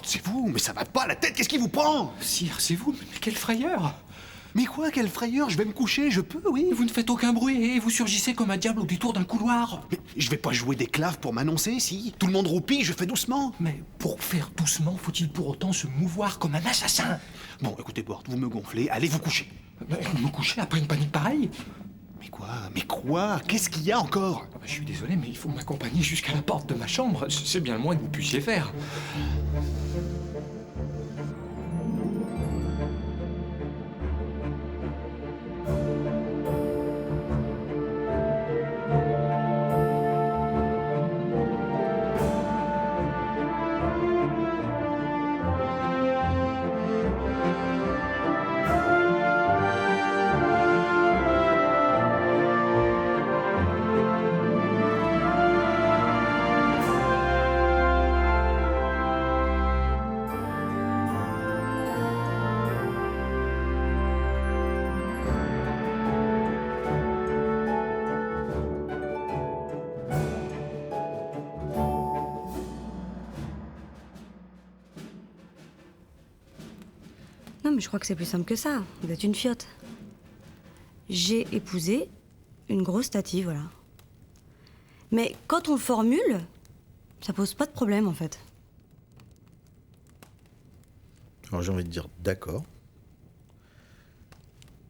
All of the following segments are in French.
c'est vous, mais ça va pas la tête, qu'est-ce qui vous prend? Sire, c'est vous, mais quelle frayeur! Mais quoi, quelle frayeur, je vais me coucher, je peux, oui. Vous ne faites aucun bruit et vous surgissez comme un diable au détour d'un couloir. Mais je vais pas jouer des claves pour m'annoncer, si. Tout le monde roupille, je fais doucement. Mais pour faire doucement, faut-il pour autant se mouvoir comme un assassin? Bon, écoutez, Bort, vous me gonflez, allez vous coucher. Me coucher après une panique pareille? Mais quoi? Qu'est-ce qu'il y a encore? Je suis désolé, mais il faut m'accompagner jusqu'à la porte de ma chambre. C'est bien le moins que vous puissiez faire. Non, mais je crois que c'est plus simple que ça. Vous êtes une fiotte. J'ai épousé une grosse tatie, voilà. Mais quand on le formule, ça pose pas de problème, en fait. Alors j'ai envie de dire d'accord.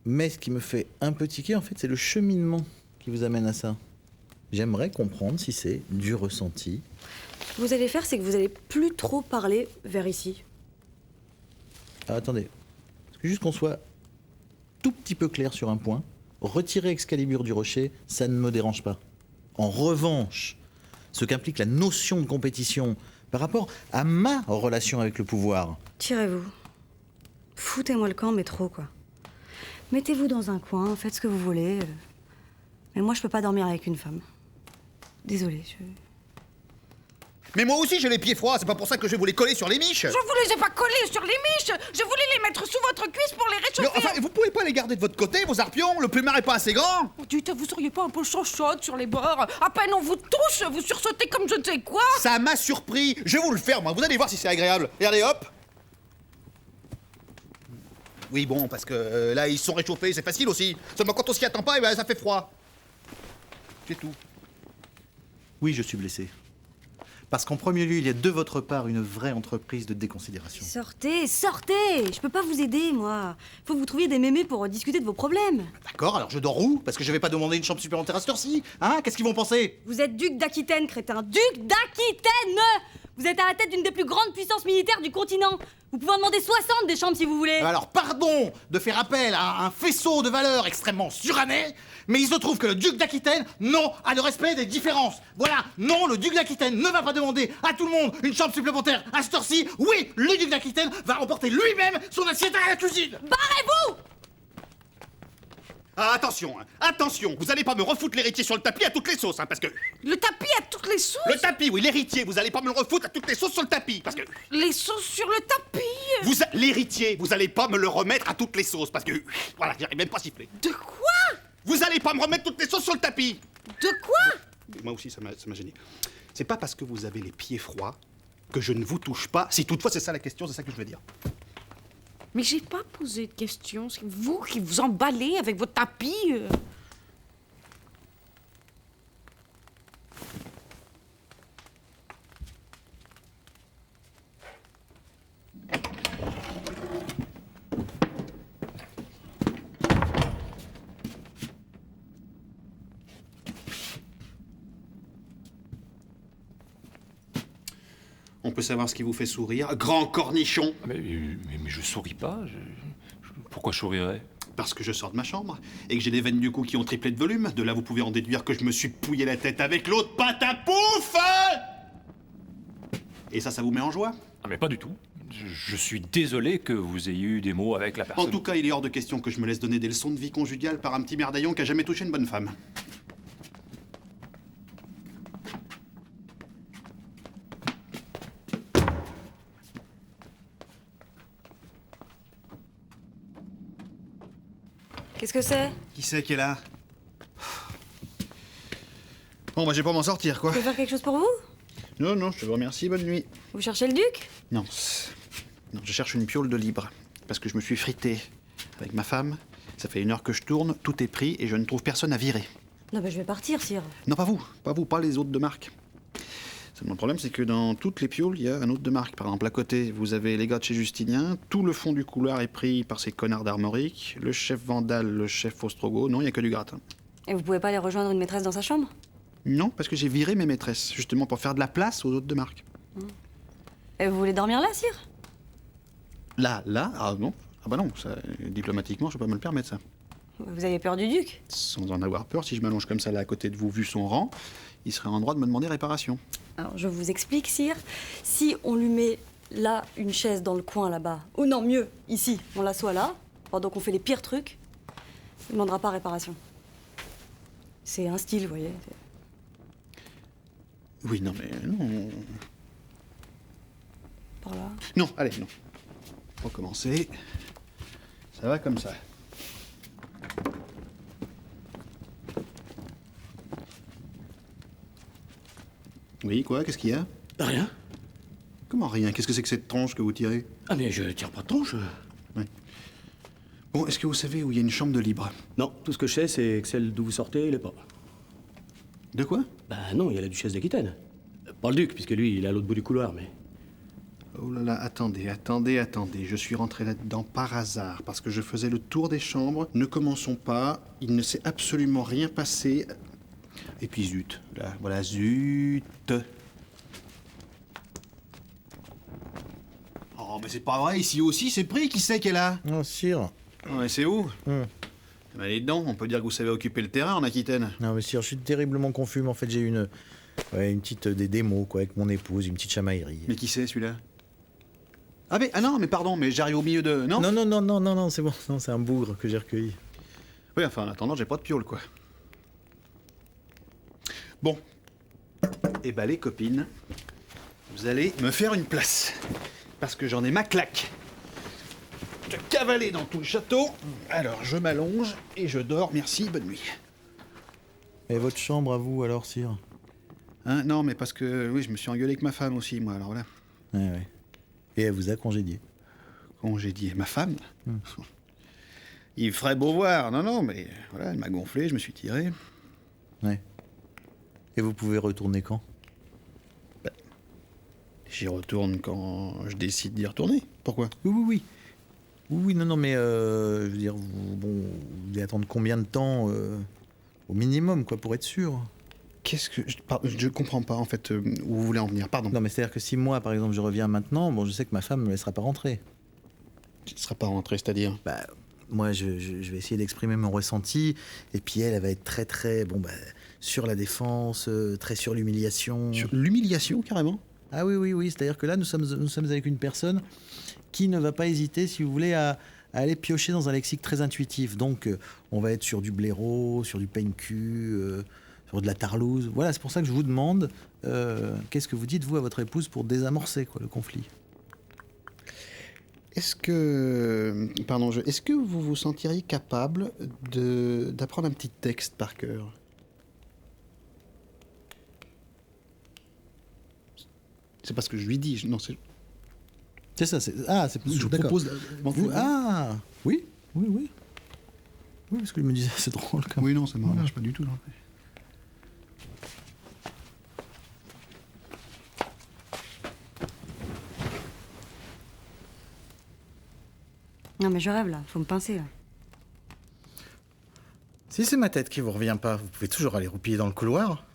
Mais ce qui me fait un peu tiquer, en fait, c'est le cheminement qui vous amène à ça. J'aimerais comprendre si c'est du ressenti. Ce que vous allez faire, c'est que vous allez plus trop parler vers ici. Ah, attendez. Parce que juste qu'on soit tout petit peu clair sur un point, retirer Excalibur du rocher, ça ne me dérange pas. En revanche, ce qu'implique la notion de compétition par rapport à ma relation avec le pouvoir. Tirez-vous. Foutez-moi le camp, mais trop, quoi. Mettez-vous dans un coin, faites ce que vous voulez. Mais moi, je peux pas dormir avec une femme. Désolée, Mais moi aussi j'ai les pieds froids, c'est pas pour ça que je vais vous les coller sur les miches. Je vous les ai pas collés sur les miches. Je voulais les mettre sous votre cuisse pour les réchauffer. Mais enfin, vous pouvez pas les garder de votre côté, vos arpions? Le plumard est pas assez grand? Oh, dites, vous seriez pas un peu chaude sur les bords? À peine on vous touche, vous sursautez comme je ne sais quoi. Ça m'a surpris. Je vais vous le faire, moi. Vous allez voir si c'est agréable. Regardez, hop. Oui, bon, parce que là, ils sont réchauffés, c'est facile aussi. Seulement quand on s'y attend pas, eh ben, ça fait froid. C'est tout. Oui, je suis blessé. Parce qu'en premier lieu, il y a de votre part une vraie entreprise de déconsidération. Sortez, sortez! Je peux pas vous aider, moi. Faut que vous trouviez des mémés pour discuter de vos problèmes. D'accord, alors je dors où? Parce que je vais pas demander une chambre supplémentaire à cette heure-ci. Hein? Qu'est-ce qu'ils vont penser? Vous êtes duc d'Aquitaine, crétin. Duc d'Aquitaine! Vous êtes à la tête d'une des plus grandes puissances militaires du continent. Vous pouvez en demander 60 des chambres si vous voulez. Alors pardon de faire appel à un faisceau de valeurs extrêmement suranné, mais il se trouve que le duc d'Aquitaine, non, a le respect des différences. Voilà, non, le duc d'Aquitaine ne va pas demander à tout le monde une chambre supplémentaire à cette heure-ci. Oui, le duc d'Aquitaine va emporter lui-même son assiette à la cuisine. Barrez-vous! Ah, attention, hein. Attention. Vous allez pas me refoutre l'héritier sur le tapis à toutes les sauces, hein, parce que... Le tapis à toutes les sauces. Le tapis, oui, l'héritier. Vous allez pas me le refoutre à toutes les sauces sur le tapis, parce que... Les sauces sur le tapis. L'héritier, vous allez pas me le remettre à toutes les sauces, parce que... Voilà, j'arrive même pas à siffler. De quoi? Vous allez pas me remettre toutes les sauces sur le tapis. De quoi? Moi aussi, ça m'a gêné. C'est pas parce que vous avez les pieds froids que je ne vous touche pas. Si toutefois c'est ça la question, c'est ça que je veux dire. Mais j'ai pas posé de questions. C'est vous qui vous emballez avec votre tapis. On peut savoir ce qui vous fait sourire. Grand cornichon. Mais je souris pas. Pourquoi je sourirais? Parce que je sors de ma chambre et que j'ai des veines du cou qui ont triplé de volume. De là, vous pouvez en déduire que je me suis pouillé la tête avec l'autre pâte à pouf. Et ça vous met en joie? Ah mais pas du tout. Je suis désolé que vous ayez eu des mots avec la personne. En tout cas, il est hors de question que je me laisse donner des leçons de vie conjugale par un petit merdaillon qui a jamais touché une bonne femme. Qu'est-ce que c'est? Qui c'est qui est là? Bon, bah, je vais pas m'en sortir, quoi. Je peux faire quelque chose pour vous? Non, non, je te remercie, bonne nuit. Vous cherchez le duc? Non, non, je cherche une piole de libre. Parce que je me suis frité avec ma femme. Ça fait 1 heure que je tourne, tout est pris et je ne trouve personne à virer. Non, je vais partir, sire. Non, pas vous, pas les autres de marque. Seulement le problème, c'est que dans toutes les pioles, il y a un autre de marque. Par exemple, à côté, vous avez les gars de chez Justinien, tout le fond du couloir est pris par ces connards d'armorique, le chef Vandal, le chef Ostrogo, non, il n'y a que du gratin. Et vous pouvez pas aller rejoindre une maîtresse dans sa chambre? Non, parce que j'ai viré mes maîtresses, justement pour faire de la place aux autres de marque. Et vous voulez dormir là, sire? Là, ah non. Ah bah non, ça, diplomatiquement, je peux pas me le permettre, ça. Vous avez peur du duc? Sans en avoir peur, si je m'allonge comme ça là à côté de vous, vu son rang, il serait en droit de me demander réparation. Alors, je vous explique, sire. Si on lui met là une chaise dans le coin là-bas, ou non, mieux, ici, on l'assoit là, pendant qu'on fait les pires trucs, il ne demandera pas réparation. C'est un style, vous voyez. Oui, non, mais non. Par là. Non, allez, non. Recommencer. Ça va comme ça. Oui, quoi? Qu'est-ce qu'il y a? Rien. Comment rien? Qu'est-ce que c'est que cette tronche que vous tirez? Ah mais je tire pas de tronche. Oui. Bon, est-ce que vous savez où il y a une chambre de libre? Non, tout ce que je sais, c'est que celle d'où vous sortez, il est pas. De quoi? Bah non, il y a la duchesse d'Aquitaine. Pas le duc, puisque lui, il est à l'autre bout du couloir, mais... Oh là là, attendez. Je suis rentré là-dedans par hasard, parce que je faisais le tour des chambres. Ne commençons pas, il ne s'est absolument rien passé. Et puis zut, là, voilà, zut. Oh, mais c'est pas vrai, ici aussi c'est pris, qui c'est qu'elle a? Oh, sire. Oh, mais c'est où? Bah, allez dedans, on peut dire que vous savez occuper le terrain en Aquitaine. Non, mais sire, je suis terriblement confus, mais en fait, j'ai une petite des démos, quoi, avec mon épouse, une petite chamaillerie. Mais qui c'est celui-là? Ah non, mais pardon, mais j'arrive au milieu de... Non? Non, c'est bon. Non, c'est un bougre que j'ai recueilli. Oui, enfin, en attendant, j'ai pas de piole, quoi. Bon. Eh ben, les copines, vous allez me faire une place. Parce que j'en ai ma claque. De cavaler dans tout le château. Alors, je m'allonge et je dors. Merci, bonne nuit. Et votre chambre à vous, alors, sire? Hein, non, mais parce que, oui, je me suis engueulé avec ma femme aussi, moi, alors voilà. Ouais. Et elle vous a congédié? Congédié ma femme. Il ferait beau voir. Non, mais voilà, elle m'a gonflé, je me suis tiré. Ouais. Et vous pouvez retourner quand? J'y retourne quand je décide d'y retourner. Pourquoi? Oui. Oui, non, mais je veux dire, vous allez attendre combien de temps au minimum, quoi, pour être sûr? Qu'est-ce que... Je comprends pas, en fait, où vous voulez en venir. Pardon. Non, mais c'est-à-dire que si moi, par exemple, je reviens maintenant, bon, je sais que ma femme ne me laissera pas rentrer. Tu ne seras pas rentré, c'est-à-dire? Bah, moi, je vais essayer d'exprimer mon ressenti, et puis elle va être très, sur la défense, très sur l'humiliation. Sur l'humiliation, carrément? Ah oui, c'est-à-dire que là, nous sommes avec une personne qui ne va pas hésiter, si vous voulez, à aller piocher dans un lexique très intuitif. Donc, on va être sur du blaireau, sur du peigne-cul, sur de la tarlouse. Voilà, c'est pour ça que je vous demande, qu'est-ce que vous dites, vous, à votre épouse, pour désamorcer, quoi, le conflit? Est-ce que vous vous sentiriez capable d'apprendre un petit texte par cœur? C'est pas ce que je lui dis. Non, c'est... C'est ça, c'est... Ah, c'est... Je d'accord. propose... Oui. Oui, parce qu'il me disait, c'est drôle, quand même. Oui, non, ça ne marche pas du tout. Non. Non, mais je rêve, là. Faut me pincer, là. Si c'est ma tête qui vous revient pas, vous pouvez toujours aller roupiller dans le couloir.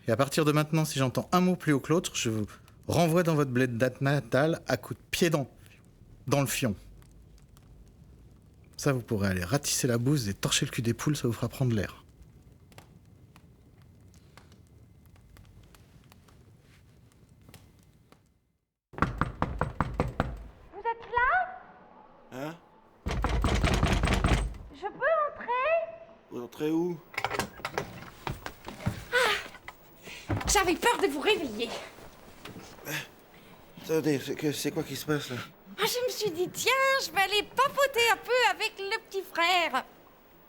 Et à partir de maintenant, si j'entends un mot plus haut que l'autre, je vous renvoie dans votre bled date natale à coups de pied dans le fion. Ça, vous pourrez aller ratisser la bouse et torcher le cul des poules, ça vous fera prendre l'air. Vous êtes là? Hein? Je peux entrer? Vous entrez où? J'avais peur de vous réveiller. Attendez, c'est quoi qui se passe là? Ah, je me suis dit, tiens, je vais aller papoter un peu avec le petit frère.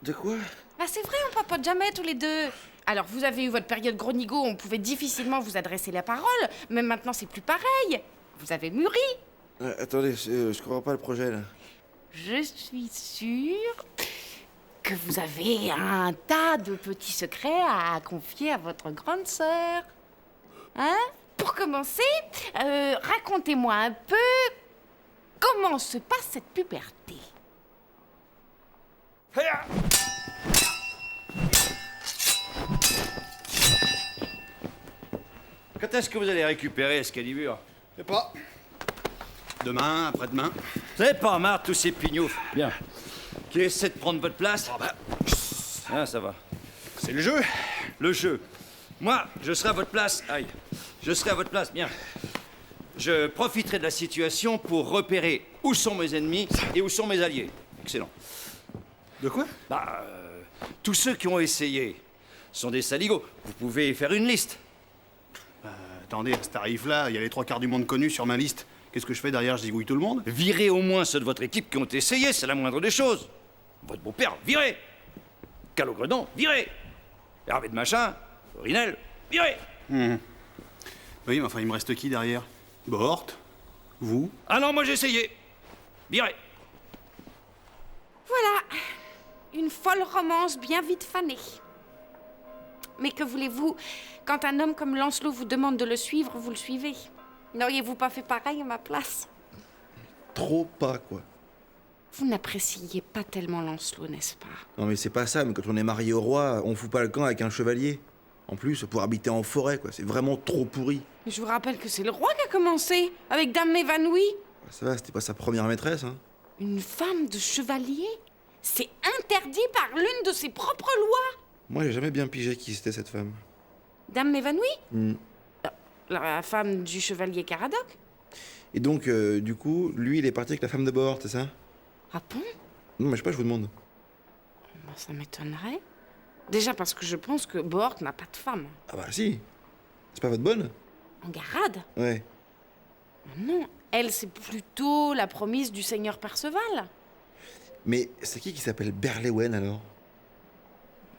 De quoi? Bah, c'est vrai, on papote jamais tous les deux. Alors, vous avez eu votre période gros nigo, on pouvait difficilement vous adresser la parole, mais maintenant c'est plus pareil. Vous avez mûri. Attendez, je comprends pas le projet, là. Je suis sûre que vous avez un tas de petits secrets à confier à votre grande sœur. Hein? Pour commencer, racontez-moi un peu comment se passe cette puberté. Quand est-ce que vous allez récupérer Excalibur? Je sais pas. Demain, après-demain. Vous avez pas marre de tous ces pignoufs? Bien. Qui essaient de prendre votre place? Ah, ça va. C'est le jeu. Le jeu. Moi, je serai à votre place. Aïe. Je serai à votre place, bien. Je profiterai de la situation pour repérer où sont mes ennemis et où sont mes alliés. Excellent. De quoi? Tous ceux qui ont essayé sont des saligots. Vous pouvez faire une liste. Attendez, à ce tarif-là, il y a les 3/4 du monde connu sur ma liste. Qu'est-ce que je fais derrière? Je zigouille tout le monde? Virez au moins ceux de votre équipe qui ont essayé, c'est la moindre des choses. Votre beau-père, virez. Calogredon, virez. Hervé de Machin, Rinel, virez. Oui, mais enfin, il me reste qui derrière? Bort? Vous? Ah non, moi j'ai essayé. Virez. Voilà, une folle romance bien vite fanée. Mais que voulez-vous, quand un homme comme Lancelot vous demande de le suivre, vous le suivez. N'auriez-vous pas fait pareil à ma place? Trop pas, quoi. Vous n'appréciez pas tellement Lancelot, n'est-ce pas? Non, mais c'est pas ça, mais quand on est marié au roi, on fout pas le camp avec un chevalier. En plus, pour habiter en forêt, quoi. C'est vraiment trop pourri. Mais je vous rappelle que c'est le roi qui a commencé, avec Dame évanouie. Ça va, c'était pas sa première maîtresse, hein. Une femme de chevalier? C'est interdit par l'une de ses propres lois. Moi, j'ai jamais bien pigé qui c'était cette femme. Dame évanouie? La femme du chevalier Caradoc? Et donc, du coup, lui, il est parti avec la femme de Bort, c'est ça? Ah bon? Non, mais je sais pas, je vous demande. Ben, ça m'étonnerait. Déjà parce que je pense que Bort n'a pas de femme. Ah bah si. C'est pas votre bonne? Engarade? Ouais. Non, elle, c'est plutôt la promise du seigneur Perceval. Mais c'est qui s'appelle Berlewen, alors?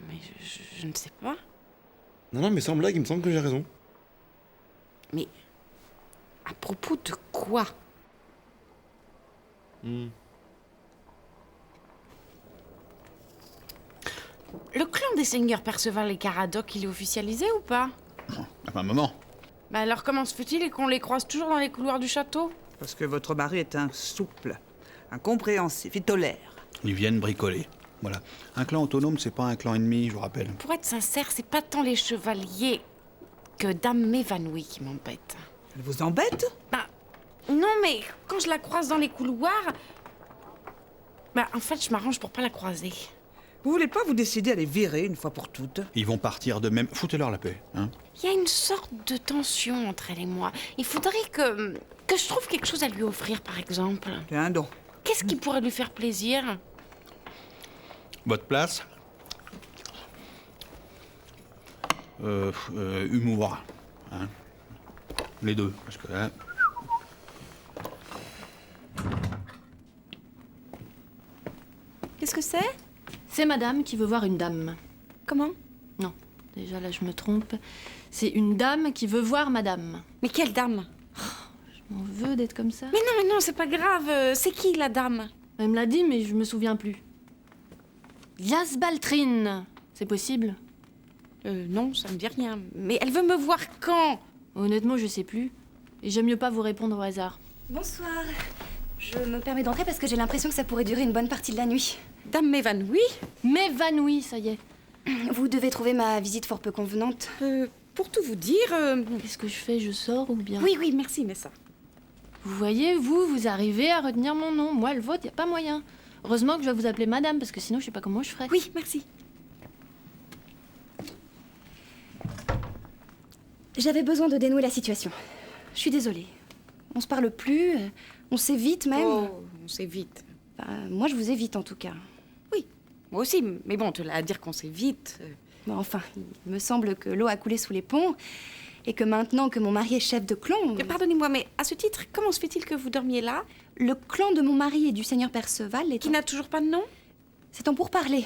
Mais je ne sais pas. Non, mais sans blague, il me semble que j'ai raison. Mais à propos de quoi? Le clan des seigneurs Perceval et Caradoc, il est officialisé ou pas? Enfin, un moment. Bah alors comment se fait-il qu'on les croise toujours dans les couloirs du château? Parce que votre mari est un souple, un compréhensif, il tolère. Ils viennent bricoler. Voilà. Un clan autonome, c'est pas un clan ennemi, je vous rappelle. Pour être sincère, c'est pas tant les chevaliers que Dame évanouie qui m'embête. Elle vous embête? Bah, non, mais quand je la croise dans les couloirs... Bah, en fait, je m'arrange pour pas la croiser. Vous voulez pas vous décider à les virer une fois pour toutes? Ils vont partir de même. Foutez-leur la paix, hein. Il y a une sorte de tension entre elle et moi. Il faudrait que je trouve quelque chose à lui offrir, par exemple. C'est un don. Qu'est-ce qui pourrait lui faire plaisir? Votre place? Humour. Hein. Les deux, parce que là... Qu'est-ce que c'est? C'est madame qui veut voir une dame. Comment? Non, déjà là je me trompe. C'est une dame qui veut voir madame. Mais quelle dame? Je m'en veux d'être comme ça. Mais non, c'est pas grave. C'est qui, la dame? Elle me l'a dit, mais je me souviens plus. Lias Baltrine, c'est possible? Non, ça me dit rien. Mais elle veut me voir quand? Honnêtement, je sais plus. Et j'aime mieux pas vous répondre au hasard. Bonsoir. Je me permets d'entrer parce que j'ai l'impression que ça pourrait durer une bonne partie de la nuit. Dame m'évanouit? M'évanouit, ça y est. Vous devez trouver ma visite fort peu convenante. Pour tout vous dire... Qu'est-ce que je fais? Je sors ou bien? Oui, merci, mais ça... Vous voyez, vous arrivez à retenir mon nom. Moi, le vôtre, y a pas moyen. Heureusement que je vais vous appeler madame, parce que sinon, je sais pas comment je ferais. Oui, merci. J'avais besoin de dénouer la situation. Je suis désolée. On se parle plus, on s'évite même. Oh, on s'évite. Enfin, moi, je vous évite en tout cas. Oui, moi aussi, mais bon, de là à dire qu'on s'évite... Bon, enfin, il me semble que l'eau a coulé sous les ponts et que maintenant que mon mari est chef de clan... Pardonnez-moi, mais à ce titre, comment se fait-il que vous dormiez là? Le clan de mon mari et du seigneur Perceval est... Qui n'a toujours pas de nom? C'est en pourparlers.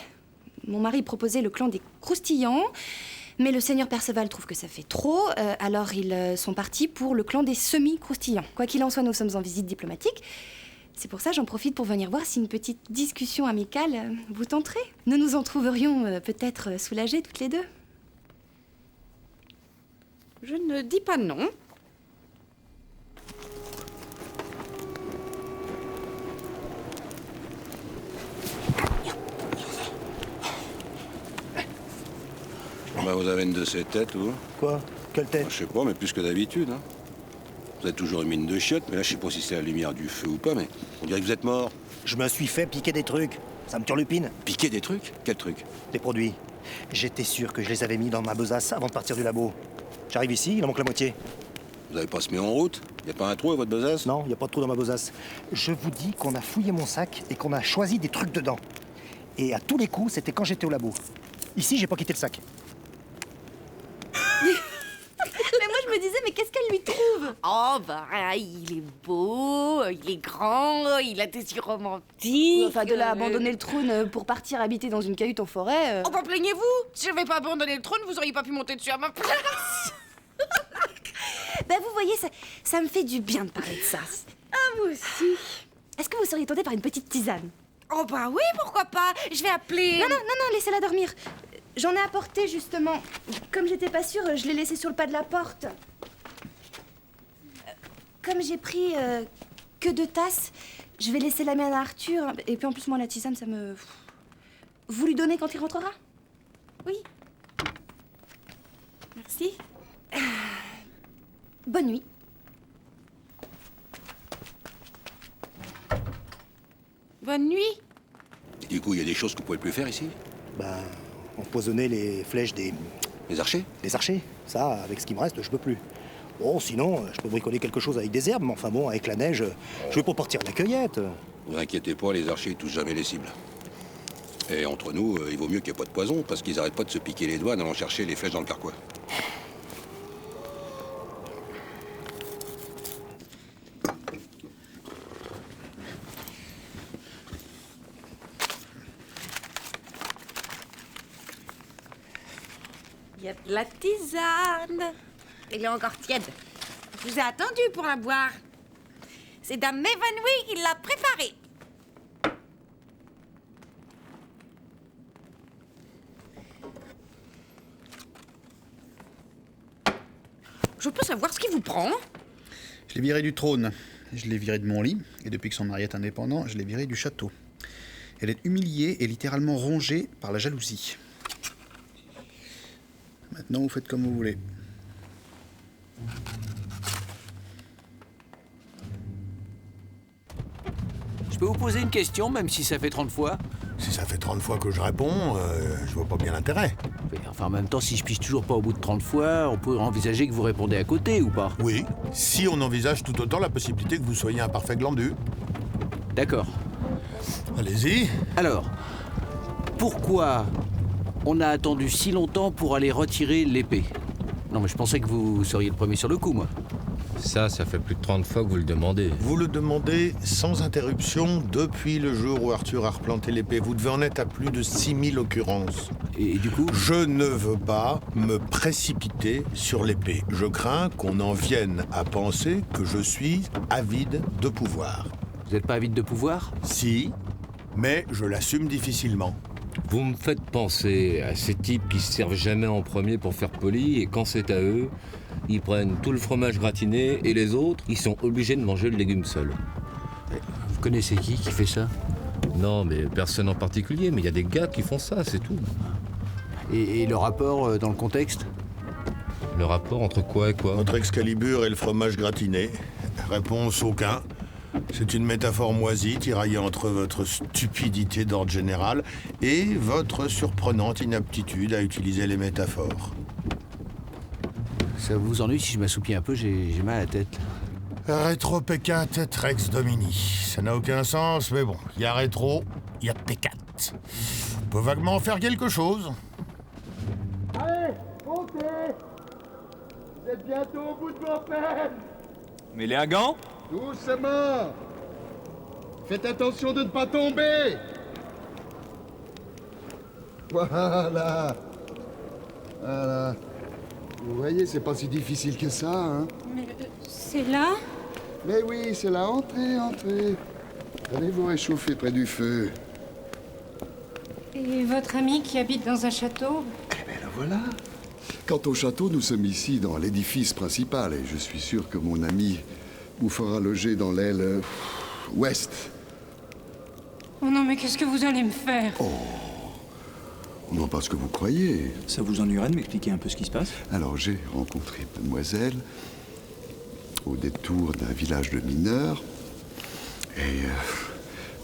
mon mari proposait le clan des croustillants, mais le seigneur Perceval trouve que ça fait trop, alors ils sont partis pour le clan des semi-croustillants. Quoi qu'il en soit, nous sommes en visite diplomatique. C'est pour ça j'en profite pour venir voir si une petite discussion amicale vous tenterait. Nous nous en trouverions peut-être soulagés toutes les deux. Je ne dis pas non. Bah, vous avez une de ces têtes, vous? Quoi? Quelle tête? Je sais pas, mais plus que d'habitude. Hein. Vous avez toujours une mine de chiottes, mais là, je sais pas si c'est la lumière du feu ou pas, mais on dirait que vous êtes mort. Je me suis fait piquer des trucs. Ça me turlupine. Piquer des trucs? Quels trucs? Des produits. J'étais sûr que je les avais mis dans ma besace avant de partir du labo. J'arrive ici, il en manque la moitié. Vous avez pas semé en route? Y a pas un trou à votre besace? Non, y a pas de trou dans ma besace. Je vous dis qu'on a fouillé mon sac et qu'on a choisi des trucs dedans. Et à tous les coups, c'était quand j'étais au labo. Ici, j'ai pas quitté le sac. Mais moi, je me disais, mais qu'est-ce qu'elle lui trouve? Oh, bah, il est beau, il est grand, il a des yeux romantiques. Enfin, de là à abandonner le trône pour partir habiter dans une cahute en forêt... Oh, bah, plaignez-vous. Si je n'avais pas abandonné le trône, vous auriez pas pu monter dessus à ma place. Ben, vous voyez, ça me fait du bien de parler de ça. Ah, moi aussi. Est-ce que vous seriez tenté par une petite tisane? Oh, bah oui, pourquoi pas. Je vais appeler... Non, laissez-la dormir. J'en ai apporté, justement. Comme j'étais pas sûre, je l'ai laissé sur le pas de la porte. Comme j'ai pris que 2 tasses, je vais laisser la mienne à Arthur. Et puis en plus, moi, la tisane, ça me... Vous lui donnez quand il rentrera? Oui. Merci. Bonne nuit. Bonne nuit. Du coup, il y a des choses que vous pouvez plus faire ici? Ben, empoisonner les flèches des... Les archers? Les archers. Ça, avec ce qui me reste, je peux plus. Bon, sinon, je peux bricoler quelque chose avec des herbes, mais enfin bon, avec la neige, je vais pas partir à la cueillette. Vous inquiétez pas, les archers ils touchent jamais les cibles. Et entre nous, il vaut mieux qu'il n'y ait pas de poison, parce qu'ils arrêtent pas de se piquer les doigts en allant chercher les flèches dans le carquois. Il y a de la tisane. Elle est encore tiède. Je vous ai attendu pour la boire. C'est Dame Évanouie qui l'a préparée. Je peux savoir ce qui vous prend? Je l'ai viré du trône, je l'ai viré de mon lit, et depuis que son mari est indépendant, je l'ai viré du château. Elle est humiliée et littéralement rongée par la jalousie. Maintenant, vous faites comme vous voulez. Je peux vous poser une question, même si ça fait 30 fois? Si ça fait 30 fois que je réponds, je vois pas bien l'intérêt. Mais enfin, en même temps, si je pige toujours pas au bout de 30 fois, on peut envisager que vous répondez à côté, ou pas? Oui, si on envisage tout autant la possibilité que vous soyez un parfait glandu. D'accord. Allez-y. Alors, pourquoi on a attendu si longtemps pour aller retirer l'épée? Non, mais je pensais que vous seriez le premier sur le coup, moi. Ça fait plus de 30 fois que vous le demandez. Vous le demandez sans interruption depuis le jour où Arthur a replanté l'épée. Vous devez en être à plus de 6000 occurrences. Et du coup? Je ne veux pas me précipiter sur l'épée. Je crains qu'on en vienne à penser que je suis avide de pouvoir. Vous n'êtes pas avide de pouvoir? Si, mais je l'assume difficilement. Vous me faites penser à ces types qui se servent jamais en premier pour faire poli, et quand c'est à eux, ils prennent tout le fromage gratiné, et les autres, ils sont obligés de manger le légume seul. Vous connaissez qui fait ça? Non, mais personne en particulier, mais il y a des gars qui font ça, c'est tout. Et le rapport dans le contexte? Le rapport entre quoi et quoi? Entre Excalibur et le fromage gratiné. Réponse aucun. C'est une métaphore moisie, tiraillée entre votre stupidité d'ordre général et votre surprenante inaptitude à utiliser les métaphores. Ça vous ennuie si je m'assoupis un peu? J'ai mal à la tête. Rétro peccat et rex domini. Ça n'a aucun sens, mais bon, il y a rétro, il y a peccat. On peut vaguement faire quelque chose. Allez, montez! Vous êtes bientôt au bout de vos peines! Mais les gants? Doucement! Faites attention de ne pas tomber! Voilà. Voilà. Vous voyez, c'est pas si difficile que ça, hein. Mais c'est là? Mais oui, c'est là. Entrez, entrez. Allez vous réchauffer près du feu. Et votre ami qui habite dans un château? Eh bien, voilà. Quant au château, nous sommes ici dans l'édifice principal et je suis sûr que mon ami vous fera loger dans l'aile ouest. Oh non, mais qu'est-ce que vous allez me faire? Oh, non pas ce que vous croyez. Ça vous ennuierait de m'expliquer un peu ce qui se passe? Alors, j'ai rencontré mademoiselle au détour d'un village de mineurs et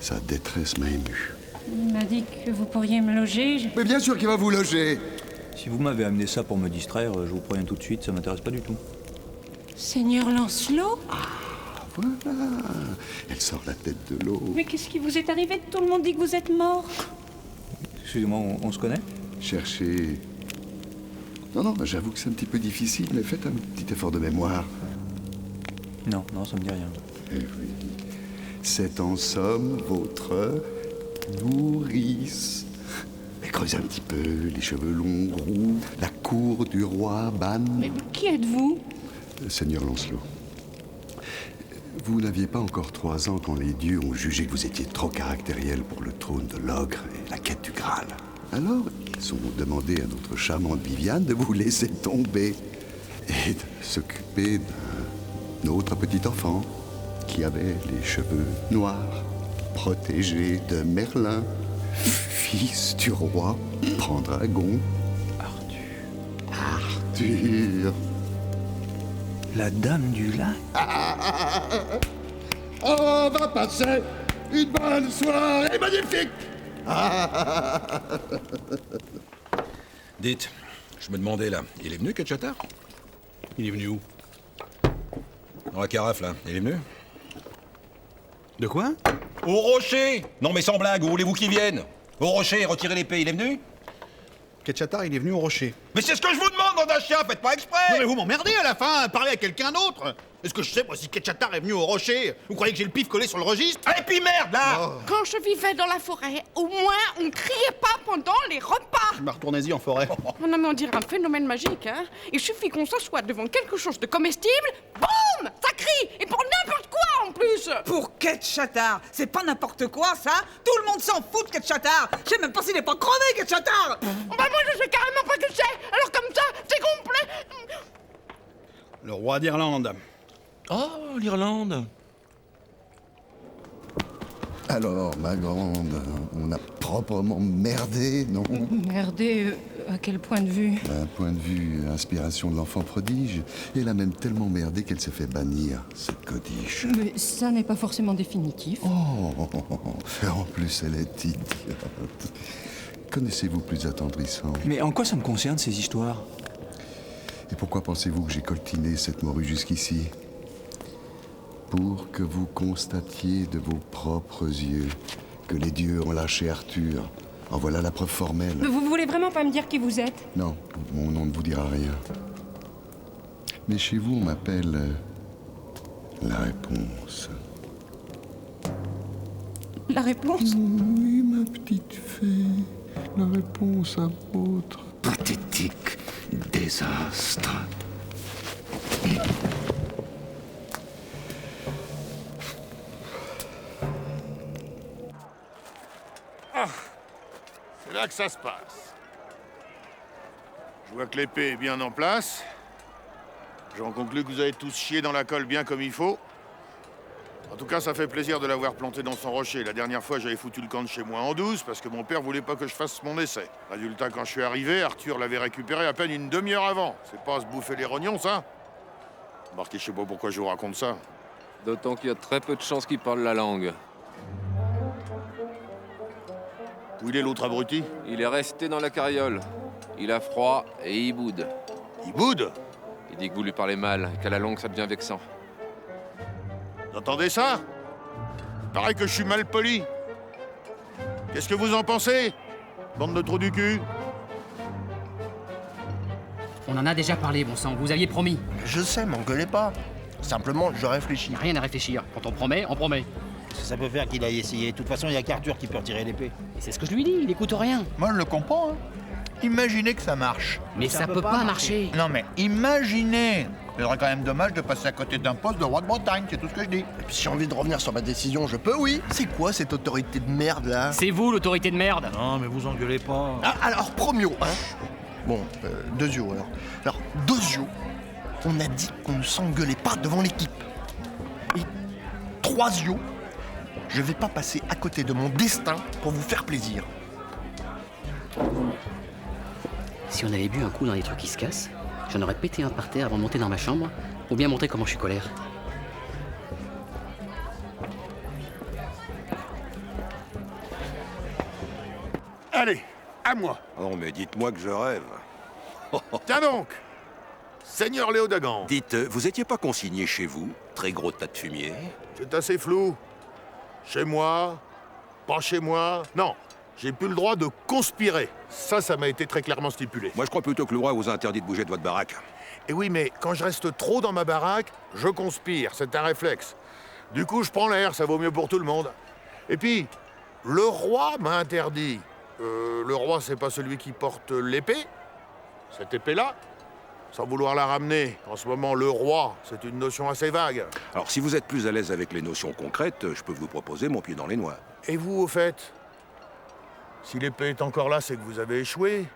sa détresse m'a ému. Il m'a dit que vous pourriez me loger. Mais bien sûr qu'il va vous loger. Si vous m'avez amené ça pour me distraire, je vous préviens tout de suite, ça m'intéresse pas du tout. Seigneur Lancelot? Voilà. Elle sort la tête de l'eau. Mais qu'est-ce qui vous est arrivé? Tout le monde dit que vous êtes mort. Excusez-moi, on se connaît? Cherchez. Non, j'avoue que c'est un petit peu difficile, mais faites un petit effort de mémoire. Non, ça me dit rien. Eh oui. C'est en somme votre nourrice. Mais creusez un petit peu, les cheveux longs, roux, la cour du roi Ban. Mais qui êtes-vous? Seigneur Lancelot. Vous n'aviez pas encore 3 ans quand les dieux ont jugé que vous étiez trop caractériel pour le trône de l'ogre et la quête du Graal. Alors, ils ont demandé à notre charmante Viviane de vous laisser tomber et de s'occuper d'un autre petit enfant qui avait les cheveux noirs, protégé de Merlin, fils du roi Pendragon. Arthur. La dame du lac. On va passer une bonne soirée magnifique. Dites, je me demandais là, il est venu, Ketchatar? Il est venu où? Dans la carafe là, il est venu? De quoi? Au rocher! Non mais sans blague, où voulez-vous qu'il vienne? Au rocher, retirer l'épée, il est venu? Ketchatar, il est venu au rocher. Mais c'est ce que je vous demande, nom d'un chien, faites pas exprès! Non mais vous m'emmerdez à la fin, parlez à quelqu'un d'autre. Est-ce que je sais, moi, si Ketchatar est venu au rocher? Vous croyez que j'ai le pif collé sur le registre? Et puis merde, là! Quand je vivais dans la forêt, au moins on criait pas pendant les repas. Bah, retournez-y en forêt. Oh non, mais on dirait un phénomène magique, hein. Il suffit qu'on s'assoie devant quelque chose de comestible, boum, ça crie, et pour n'importe quoi en plus. Pour Ketchatar, c'est pas n'importe quoi ça. Tout le monde s'en fout de Ketchatar. Je sais même pas s'il est pas crevé, Ketchatar. Bah moi je sais carrément pas que c'est. Alors comme ça, c'est complet. Le roi d'Irlande. Oh, l'Irlande. Alors, ma grande, on a proprement merdé, non? Merdez, à quel point de vue? D'un point de vue inspiration de l'enfant prodige, elle a même tellement merdé qu'elle s'est fait bannir, cette codiche. Mais ça n'est pas forcément définitif. Oh, en plus elle est idiote. Connaissez-vous plus attendrissant? Mais en quoi ça me concerne, ces histoires? Et pourquoi pensez-vous que j'ai coltiné cette morue jusqu'ici? Pour que vous constatiez de vos propres yeux que les dieux ont lâché Arthur. En voilà la preuve formelle. Vous voulez vraiment pas me dire qui vous êtes? Non, mon nom ne vous dira rien. Mais chez vous, on m'appelle la réponse. La réponse? Oui, ma petite fée. La réponse à votre pathétique désastre. C'est là que ça se passe. Je vois que l'épée est bien en place. J'en conclus que vous avez tous chié dans la colle bien comme il faut. En tout cas, ça fait plaisir de l'avoir planté dans son rocher. La dernière fois, j'avais foutu le camp de chez moi en douce parce que mon père voulait pas que je fasse mon essai. Résultat, quand je suis arrivé, Arthur l'avait récupéré à peine une demi-heure avant. C'est pas à se bouffer les rognons, ça? Remarquez, je sais pas pourquoi je vous raconte ça. D'autant qu'il y a très peu de chances qu'il parle la langue. Où il est l'autre abruti? Il est resté dans la carriole. Il a froid et il boude. Il boude? Il dit que vous lui parlez mal, qu'à la longue ça devient vexant. Vous entendez ça? Pareil que je suis mal poli. Qu'est-ce que vous en pensez? Bande de trous du cul? On en a déjà parlé, bon sang, vous aviez promis. Je sais, m'engueulez pas. Simplement, je réfléchis. Rien à réfléchir. Quand on promet, on promet. ça peut faire qu'il aille essayer? De toute façon, il y a qu'Arthur qui peut retirer l'épée. Et c'est ce que je lui dis, il écoute rien. Moi, je le comprends. Hein. Imaginez que ça marche. Mais ça peut pas marcher. Non, mais imaginez. Ce serait quand même dommage de passer à côté d'un poste de roi de Bretagne, c'est tout ce que je dis. Et puis si j'ai envie de revenir sur ma décision, je peux, oui. C'est quoi cette autorité de merde, là? C'est vous, l'autorité de merde. Non, mais vous engueulez pas. Ah, alors, Promio, hein. Bon, Dezio, alors. Alors, Dezio, on a dit qu'on ne s'engueulait pas devant l'équipe. Et Troisio, je vais pas passer à côté de mon destin pour vous faire plaisir. Si on avait bu un coup dans les trucs qui se cassent, j'en aurais pété un par terre avant de monter dans ma chambre, pour bien montrer comment je suis colère. Allez, à moi. Non, mais dites-moi que je rêve. Tiens donc, Seigneur Léo Dagan. Dites, vous étiez pas consigné chez vous? Très gros tas de fumier. C'est assez flou. Chez moi, pas chez moi. Non, j'ai plus le droit de conspirer. Ça m'a été très clairement stipulé. Moi, je crois plutôt que le roi vous a interdit de bouger de votre baraque. Et oui, mais quand je reste trop dans ma baraque, je conspire. C'est un réflexe. Du coup, je prends l'air, ça vaut mieux pour tout le monde. Et puis, le roi m'a interdit. Le roi, c'est pas celui qui porte l'épée? Cette épée-là? Sans vouloir la ramener. En ce moment, le roi, c'est une notion assez vague. Alors, si vous êtes plus à l'aise avec les notions concrètes, je peux vous proposer mon pied dans les noix. Et vous, au fait? Si l'épée est encore là, c'est que vous avez échoué.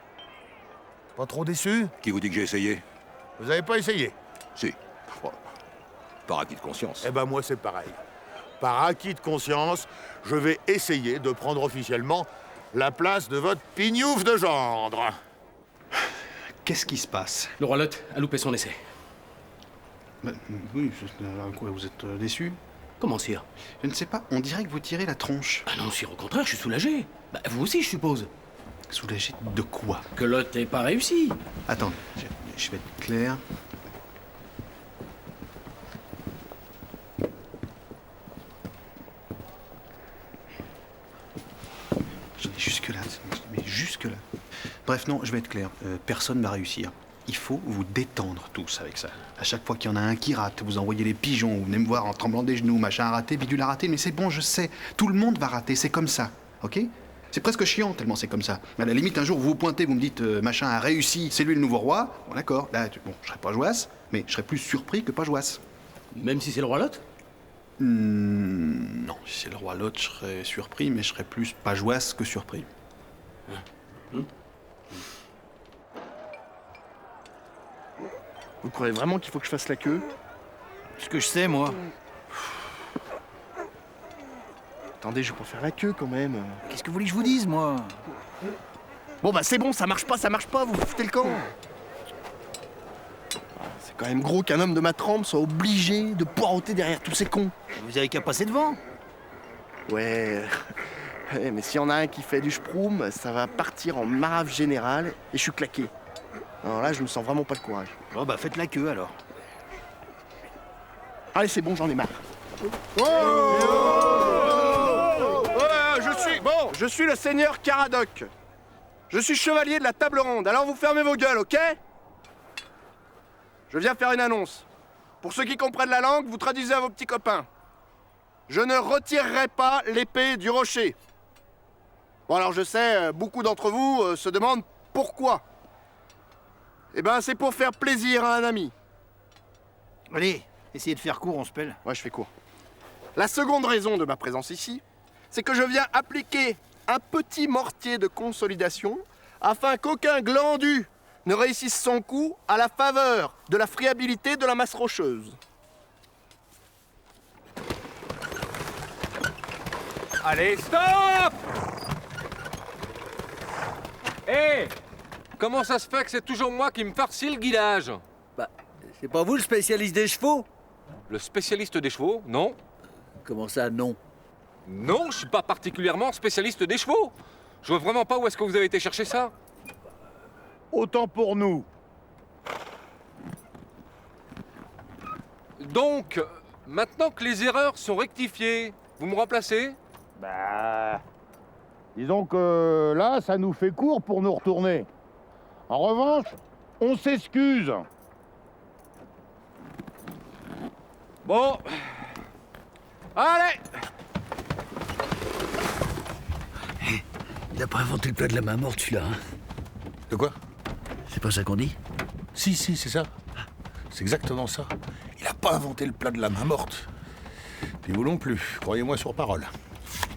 Pas trop déçu? Qui vous dit que j'ai essayé? Vous avez pas essayé? Si. Oh, par acquis de conscience. Eh ben moi, c'est pareil. Par acquis de conscience, je vais essayer de prendre officiellement la place de votre pignouf de gendre. Qu'est-ce qui se passe? Le roi Lot a loupé son essai. Oui, quoi, vous êtes déçu? Comment sire? Je ne sais pas, on dirait que vous tirez la tronche. Ah non, sire, au contraire, je suis soulagé. Bah, vous aussi, je suppose. Soulagé de quoi? Que Lot n'ait pas réussi. Attends, je vais être clair. Jusque-là, mais jusque-là. Bref, non, je vais être clair. Personne ne va réussir. Il faut vous détendre tous avec ça. À chaque fois qu'il y en a un qui rate, vous envoyez les pigeons, vous venez me voir en tremblant des genoux, machin a raté, bidule a raté, mais c'est bon, je sais. Tout le monde va rater, c'est comme ça, ok? C'est presque chiant tellement c'est comme ça. À la limite, un jour, vous vous pointez, vous me dites machin a réussi, c'est lui le nouveau roi. Bon, d'accord, là, bon, je serais pas joasse, mais je serais plus surpris que pas joasse. Même si c'est le roi Lot? Non, si c'est le roi Lot, je serais surpris, mais je serais plus pas joasse que surpris. Vous croyez vraiment qu'il faut que je fasse la queue? Ce que je sais, moi. Attendez, je vais pas faire la queue quand même. Qu'est-ce que vous voulez que je vous dise, moi? Bon bah c'est bon, ça marche pas, vous foutez le camp. C'est quand même gros qu'un homme de ma trempe soit obligé de poireauter derrière tous ces cons. Vous avez qu'à passer devant. Ouais, mais s'il y en a un qui fait du sproum, ça va partir en marave générale et je suis claqué. Alors là, je me sens vraiment pas le courage. Bon bah faites la queue alors. Allez, c'est bon, j'en ai marre. Je suis le seigneur Caradoc. Je suis chevalier de la table ronde, alors vous fermez vos gueules, ok? Je viens faire une annonce. Pour ceux qui comprennent la langue, vous traduisez à vos petits copains. Je ne retirerai pas l'épée du rocher. Bon alors je sais, beaucoup d'entre vous se demandent pourquoi. Eh ben c'est pour faire plaisir à un ami. Allez, essayez de faire court, on se pèle. Ouais, je fais court. La seconde raison de ma présence ici, c'est que je viens appliquer un petit mortier de consolidation afin qu'aucun glandu ne réussisse son coup à la faveur de la friabilité de la masse rocheuse. Allez, stop! Hé! Comment ça se fait que c'est toujours moi qui me farcis le guidage? Bah, c'est pas vous le spécialiste des chevaux? Le spécialiste des chevaux? Non. Comment ça, non? Non, je suis pas particulièrement spécialiste des chevaux. Je vois vraiment pas où est-ce que vous avez été chercher ça. Autant pour nous. Donc, maintenant que les erreurs sont rectifiées, vous me remplacez? Bah... Disons que là, ça nous fait court pour nous retourner. En revanche, on s'excuse. Bon. Allez! Il n'a pas inventé le plat de la main morte, celui-là, hein? De quoi? C'est pas ça qu'on dit? Si, c'est ça. C'est exactement ça. Il n'a pas inventé le plat de la main morte. Puis vous non plus, croyez-moi sur parole.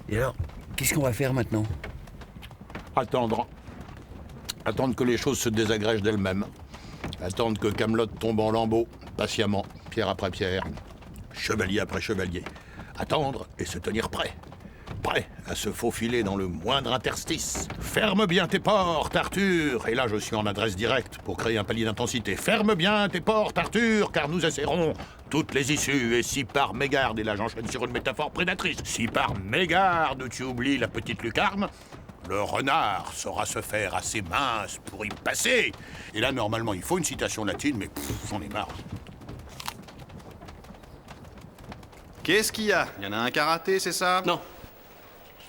Et alors, qu'est-ce qu'on va faire maintenant? Attendre. Attendre que les choses se désagrègent d'elles-mêmes. Attendre que Camelot tombe en lambeaux, patiemment, pierre après pierre, chevalier après chevalier. Attendre et se tenir prêt. Prêt à se faufiler dans le moindre interstice. Ferme bien tes portes, Arthur. Et là, je suis en adresse directe pour créer un palier d'intensité. Ferme bien tes portes, Arthur, car nous essaierons toutes les issues. Et si par mégarde, et là j'enchaîne sur une métaphore prédatrice, si par mégarde tu oublies la petite lucarne, le renard saura se faire assez mince pour y passer. Et là, normalement, il faut une citation latine, mais j'en ai marre. Qu'est-ce qu'il y a? Il y en a un qui a raté, c'est ça? Non.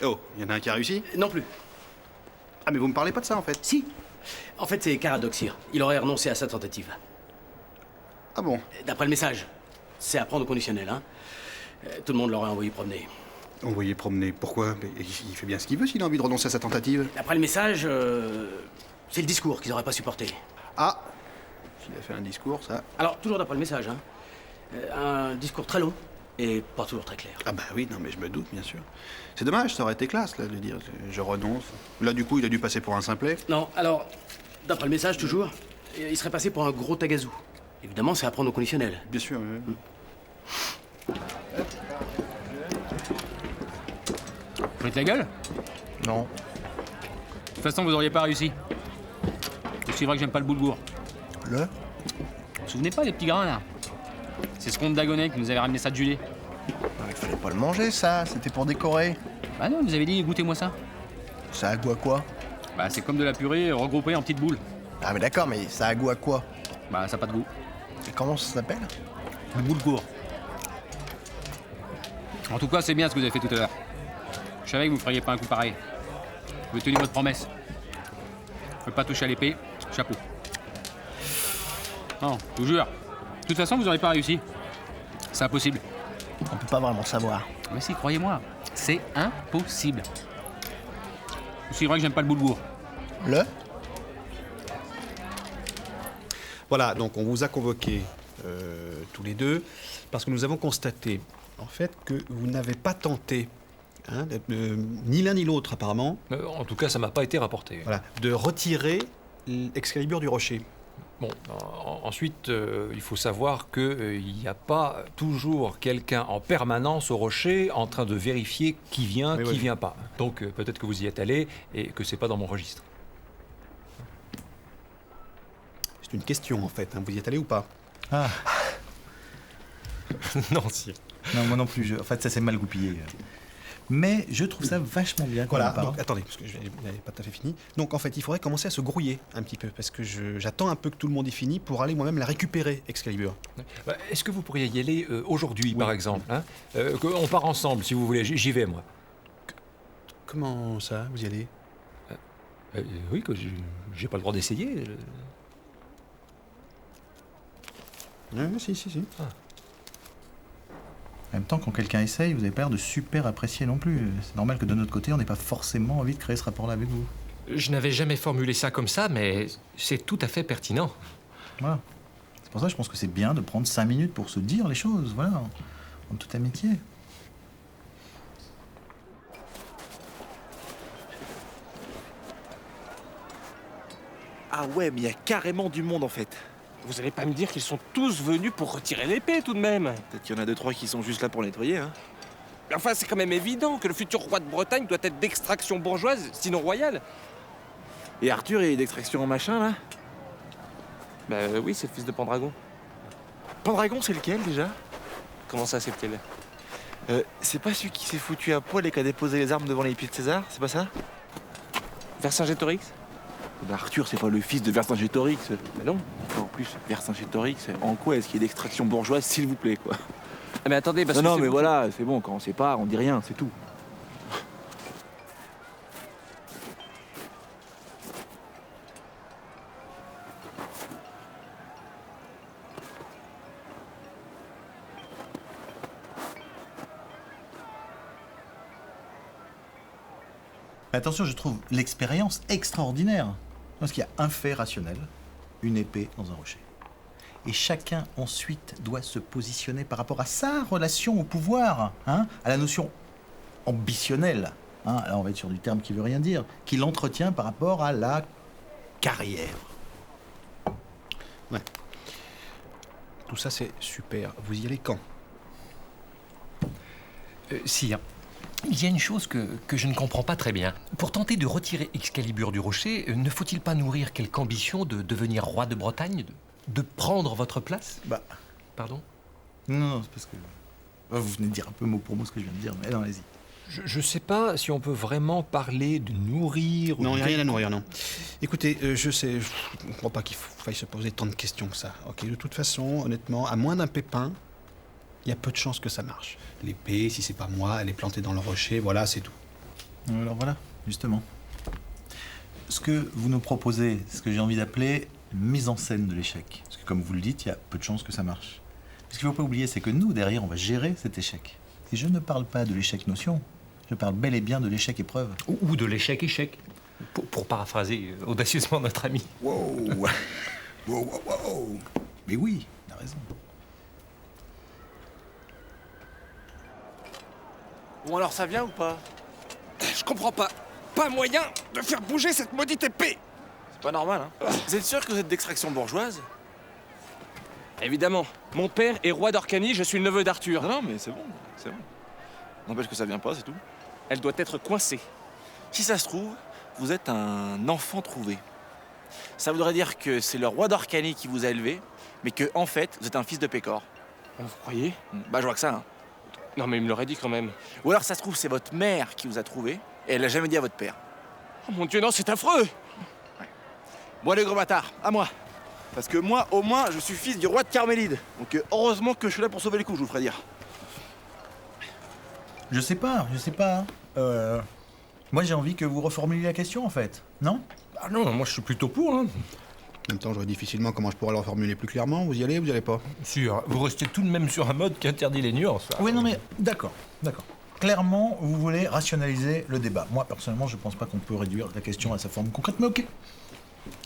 Oh, il y en a un qui a réussi? Non plus. Ah, mais vous me parlez pas de ça, en fait? Si. En fait, c'est Caradoxir. Il aurait renoncé à sa tentative. Ah bon? D'après le message. C'est à prendre au conditionnel, hein. Tout le monde l'aurait envoyé promener. Envoyé promener, pourquoi? Mais il fait bien ce qu'il veut s'il a envie de renoncer à sa tentative. D'après le message, c'est le discours qu'ils n'auraient pas supporté. Ah! S'il a fait un discours, ça... Alors, toujours d'après le message, hein. Un discours très long et pas toujours très clair. Ah bah oui, non mais je me doute, bien sûr. C'est dommage, ça aurait été classe, là, de dire je renonce. Là, du coup, il a dû passer pour un simplet. Non, alors, d'après le message, toujours, il serait passé pour un gros tagazou. Évidemment, c'est à prendre au conditionnel. Bien sûr, oui. Vous faites la gueule? Non. De toute façon, vous auriez pas réussi. C'est vrai que j'aime pas le boulgour. Le? Vous vous souvenez pas des petits grains, là? C'est ce comte d'Agonais qui nous avait ramené ça de Juillet. Il fallait pas le manger, ça. C'était pour décorer. Bah non, vous avez dit, goûtez-moi ça. Ça a goût à quoi? Bah c'est comme de la purée regroupée en petites boules. Ah mais d'accord, mais ça a goût à quoi? Bah ça a pas de goût. Et comment ça s'appelle? Le boulgour. En tout cas, c'est bien ce que vous avez fait tout à l'heure. Je savais que vous feriez pas un coup pareil. Vous avez tenu votre promesse. Vous pouvez pas toucher à l'épée, chapeau. Non, je vous jure. De toute façon, vous n'aurez pas réussi. C'est impossible. On peut pas vraiment savoir. Mais si, croyez-moi, c'est impossible. C'est vrai que j'aime pas le boulgour. Le? Voilà, donc on vous a convoqués tous les deux parce que nous avons constaté, en fait, que vous n'avez pas tenté, hein, ni l'un ni l'autre apparemment. En tout cas, ça m'a pas été rapporté. Voilà, de retirer l'Excalibur du rocher. Bon, ensuite, il faut savoir qu'il n'y a pas toujours quelqu'un en permanence au rocher en train de vérifier qui vient, oui, qui oui. vient pas. Donc peut-être que vous y êtes allé et que c'est pas dans mon registre. C'est une question en fait, hein. Vous y êtes allé ou pas? Ah. Non, si. Non, moi non plus. En fait, ça s'est mal goupillé. Mais je trouve ça vachement bien qu'on Voilà, en parle. donc attendez, parce que je n'avais pas tout à fait fini. Donc en fait, il faudrait commencer à se grouiller un petit peu, parce que j'attends un peu que tout le monde ait fini pour aller moi-même la récupérer, Excalibur. Bah, est-ce que vous pourriez y aller aujourd'hui, par exemple, hein? On part ensemble, si vous voulez. J'y vais, moi. Comment ça, vous y allez? Oui, que j'ai pas le droit d'essayer. Si. Ah. En même temps, quand quelqu'un essaye, vous avez pas l'air de super apprécier non plus. C'est normal que de notre côté, on n'ait pas forcément envie de créer ce rapport-là avec vous. Je n'avais jamais formulé ça comme ça, mais c'est tout à fait pertinent. Voilà. C'est pour ça que je pense que c'est bien de prendre 5 minutes pour se dire les choses, voilà, en toute amitié. Ah ouais, mais il y a carrément du monde en fait. Vous allez pas me dire qu'ils sont tous venus pour retirer l'épée tout de même? Peut-être qu'il y en a 2-3 qui sont juste là pour nettoyer, hein. Mais enfin, c'est quand même évident que le futur roi de Bretagne doit être d'extraction bourgeoise, sinon royale. Et Arthur est d'extraction en machin là? Bah oui, c'est le fils de Pendragon. Pendragon, c'est lequel déjà? Comment ça, c'est lequel? C'est pas celui qui s'est foutu à poil et qui a déposé les armes devant les pieds de César, c'est pas ça? Vercingétorix? Bah Arthur, c'est pas le fils de Vercingétorix. Bah non. En plus, Vercingétorix, en quoi est-ce qu'il y a d'extraction bourgeoise, s'il vous plaît, quoi? Ah mais attendez, parce que non, c'est mais vous voilà, c'est bon, quand on sait pas, on dit rien, c'est tout. Attention, je trouve l'expérience extraordinaire. Parce qu'il y a un fait rationnel, une épée dans un rocher. Et chacun ensuite doit se positionner par rapport à sa relation au pouvoir, hein, à la notion ambitionnelle. Hein, là, on va être sur du terme qui veut rien dire, qu'il entretient par rapport à la carrière. Ouais. Tout ça, c'est super. Vous y allez quand? Sire, il y a une chose que je ne comprends pas très bien. Pour tenter de retirer Excalibur du rocher, ne faut-il pas nourrir quelque ambition de devenir roi de Bretagne, de prendre votre place? Bah. Pardon? Non, c'est parce que... Vous venez de dire un peu mot pour mot ce que je viens de dire, mais non, allez-y. Je sais pas si on peut vraiment parler de nourrir... Non, il n'y a rien à nourrir, non. Écoutez, je sais, je ne crois pas qu'il faille se poser tant de questions que ça. Ok, de toute façon, honnêtement, à moins d'un pépin, il y a peu de chances que ça marche. L'épée, si c'est pas moi, elle est plantée dans le rocher, voilà, c'est tout. Alors voilà, justement. Ce que vous nous proposez, c'est ce que j'ai envie d'appeler une mise en scène de l'échec. Parce que comme vous le dites, il y a peu de chances que ça marche. Ce qu'il ne faut pas oublier, c'est que nous, derrière, on va gérer cet échec. Et je ne parle pas de l'échec notion, je parle bel et bien de l'échec épreuve. Ou de l'échec échec, pour paraphraser audacieusement notre ami. Wow. Wow. Mais oui, il a raison. Bon alors ça vient ou pas? Je comprends pas. Pas moyen de faire bouger cette maudite épée. C'est pas normal, hein. Vous êtes sûr que vous êtes d'extraction bourgeoise? Évidemment. Mon père est roi d'Orcanie, je suis le neveu d'Arthur. Non, mais c'est bon, c'est bon. N'empêche que ça vient pas, c'est tout. Elle doit être coincée. Si ça se trouve, vous êtes un enfant trouvé. Ça voudrait dire que c'est le roi d'Orcanie qui vous a élevé, mais que, en fait, vous êtes un fils de Pécor. Vous croyez? Bah, je vois que ça, hein. Non, mais il me l'aurait dit quand même. Ou alors, ça se trouve, c'est votre mère qui vous a trouvé, et elle l'a jamais dit à votre père. Oh mon Dieu, non, c'est affreux! Ouais. Bon, allez, gros bâtard, à moi. Parce que moi, au moins, je suis fils du roi de Carmélide. Donc, heureusement que je suis là pour sauver les coups, je vous ferai dire. Je sais pas. Moi, j'ai envie que vous reformuliez la question, en fait. Non? Ah non, moi je suis plutôt pour, hein. En même temps, je vois difficilement comment je pourrais le reformuler plus clairement. Vous y allez pas? Sûr, vous restez tout de même sur un mode qui interdit les nuances. Oui, non, mais d'accord. Clairement, vous voulez rationaliser le débat. Moi, personnellement, je pense pas qu'on peut réduire la question à sa forme concrète, mais ok.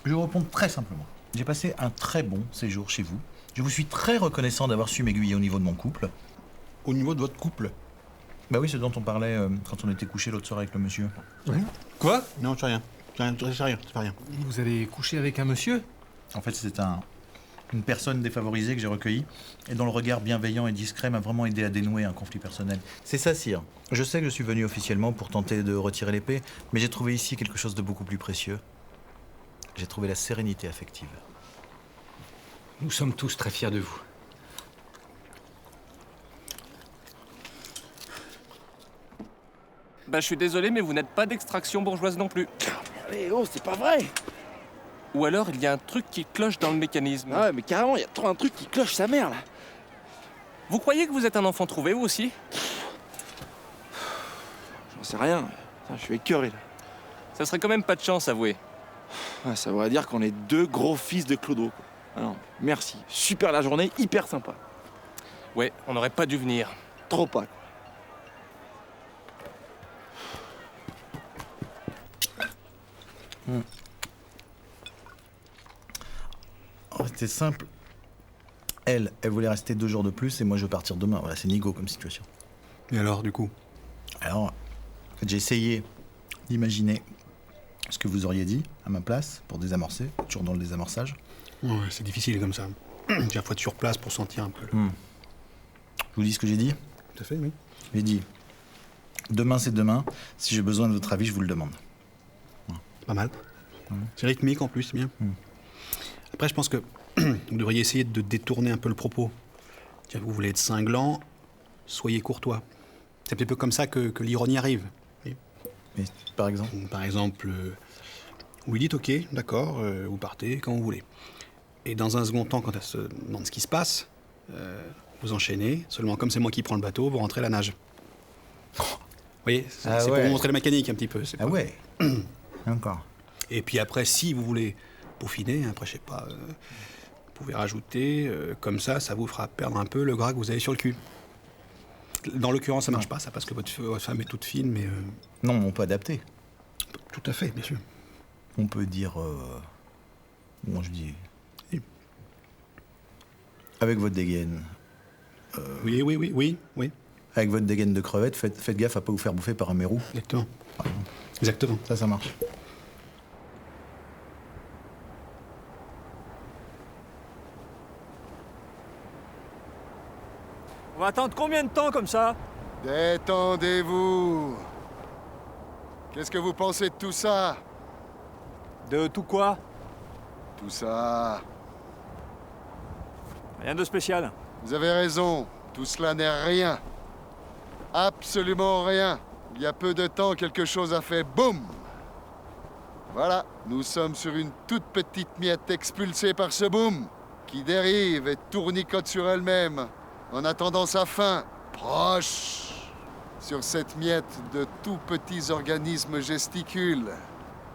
Je vais vous répondre très simplement. J'ai passé un très bon séjour chez vous. Je vous suis très reconnaissant d'avoir su m'aiguiller au niveau de mon couple. Au niveau de votre couple? Bah oui, c'est dont on parlait quand on était couché l'autre soir avec le monsieur. Oui. Quoi? Non, c'est rien. C'est rien. Vous avez couché avec un monsieur? En fait, c'est une personne défavorisée que j'ai recueillie et dont le regard bienveillant et discret m'a vraiment aidé à dénouer un conflit personnel. C'est ça, sire. Je sais que je suis venu officiellement pour tenter de retirer l'épée, mais j'ai trouvé ici quelque chose de beaucoup plus précieux. J'ai trouvé la sérénité affective. Nous sommes tous très fiers de vous. Bah je suis désolé, mais vous n'êtes pas d'extraction bourgeoise non plus. Allez, oh, c'est pas vrai! Ou alors il y a un truc qui cloche dans le mécanisme. Ah ouais, mais carrément, il y a trop un truc qui cloche sa mère, là. Vous croyez que vous êtes un enfant trouvé, vous aussi? J'en sais rien. Putain, je suis écœuré, là. Ça serait quand même pas de chance, avouez. Ouais, ça voudrait dire qu'on est deux gros fils de Clodo, quoi. Ah non, merci. Super la journée, hyper sympa. Ouais, on n'aurait pas dû venir. Trop pas, quoi. Oh, c'était simple. Elle voulait rester 2 jours de plus et moi je veux partir demain. Voilà, c'est nigo comme situation. Et alors, du coup? Alors, en fait, j'ai essayé d'imaginer ce que vous auriez dit à ma place pour désamorcer, toujours dans le désamorçage. Ouais, c'est difficile comme ça. Il faut être sur place pour sentir un peu. Je vous dis ce que j'ai dit? Tout à fait, oui. J'ai dit, demain c'est demain, si j'ai besoin de votre avis, je vous le demande. Pas mal. C'est rythmique en plus, c'est bien. Après, je pense que vous devriez essayer de détourner un peu le propos. Vous voulez être cinglant, soyez courtois. C'est un petit peu comme ça que l'ironie arrive. Oui. Mais par exemple? Par exemple, vous lui dites ok, d'accord, vous partez quand vous voulez. Et dans un second temps, quand elle se demande ce qui se passe, vous enchaînez. Seulement, comme c'est moi qui prends le bateau, vous rentrez la nage. Vous voyez, c'est pour vous montrer la mécanique un petit peu. Ah ouais. Encore. Et puis après, si vous voulez peaufiner, après, je sais pas, vous pouvez rajouter, comme ça vous fera perdre un peu le gras que vous avez sur le cul. Dans l'occurrence, ça marche pas, ça, parce que votre femme est toute fine, mais... Non, on peut adapter. Tout à fait, bien sûr. On peut dire... Comment je dis? Avec votre dégaine. Oui. Avec votre dégaine de crevette, faites gaffe à pas vous faire bouffer par un mérou. Exactement. Exactement. Ça marche. On va attendre combien de temps comme ça? Détendez-vous. Qu'est-ce que vous pensez de tout ça? De tout quoi? Tout ça. Rien de spécial. Vous avez raison. Tout cela n'est rien. Absolument rien. Il y a peu de temps, quelque chose a fait boum. Voilà, nous sommes sur une toute petite miette expulsée par ce boom, qui dérive et tournicote sur elle-même, en attendant sa fin, proche. Sur cette miette, de tout petits organismes gesticulent.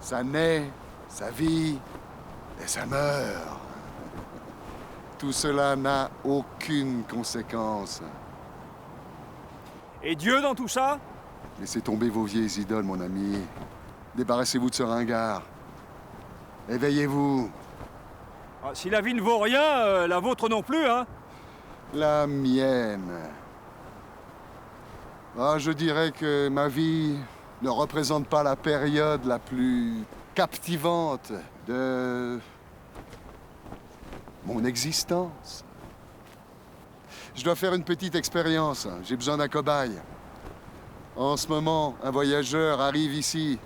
Ça naît, ça vit, et ça meurt. Tout cela n'a aucune conséquence. Et Dieu dans tout ça? Laissez tomber vos vieilles idoles, mon ami. Débarrassez-vous de ce ringard. Éveillez-vous. Ah, si la vie ne vaut rien, la vôtre non plus, hein? La mienne. Ah, je dirais que ma vie ne représente pas la période la plus captivante de mon existence. Je dois faire une petite expérience. J'ai besoin d'un cobaye. En ce moment, un voyageur arrive ici.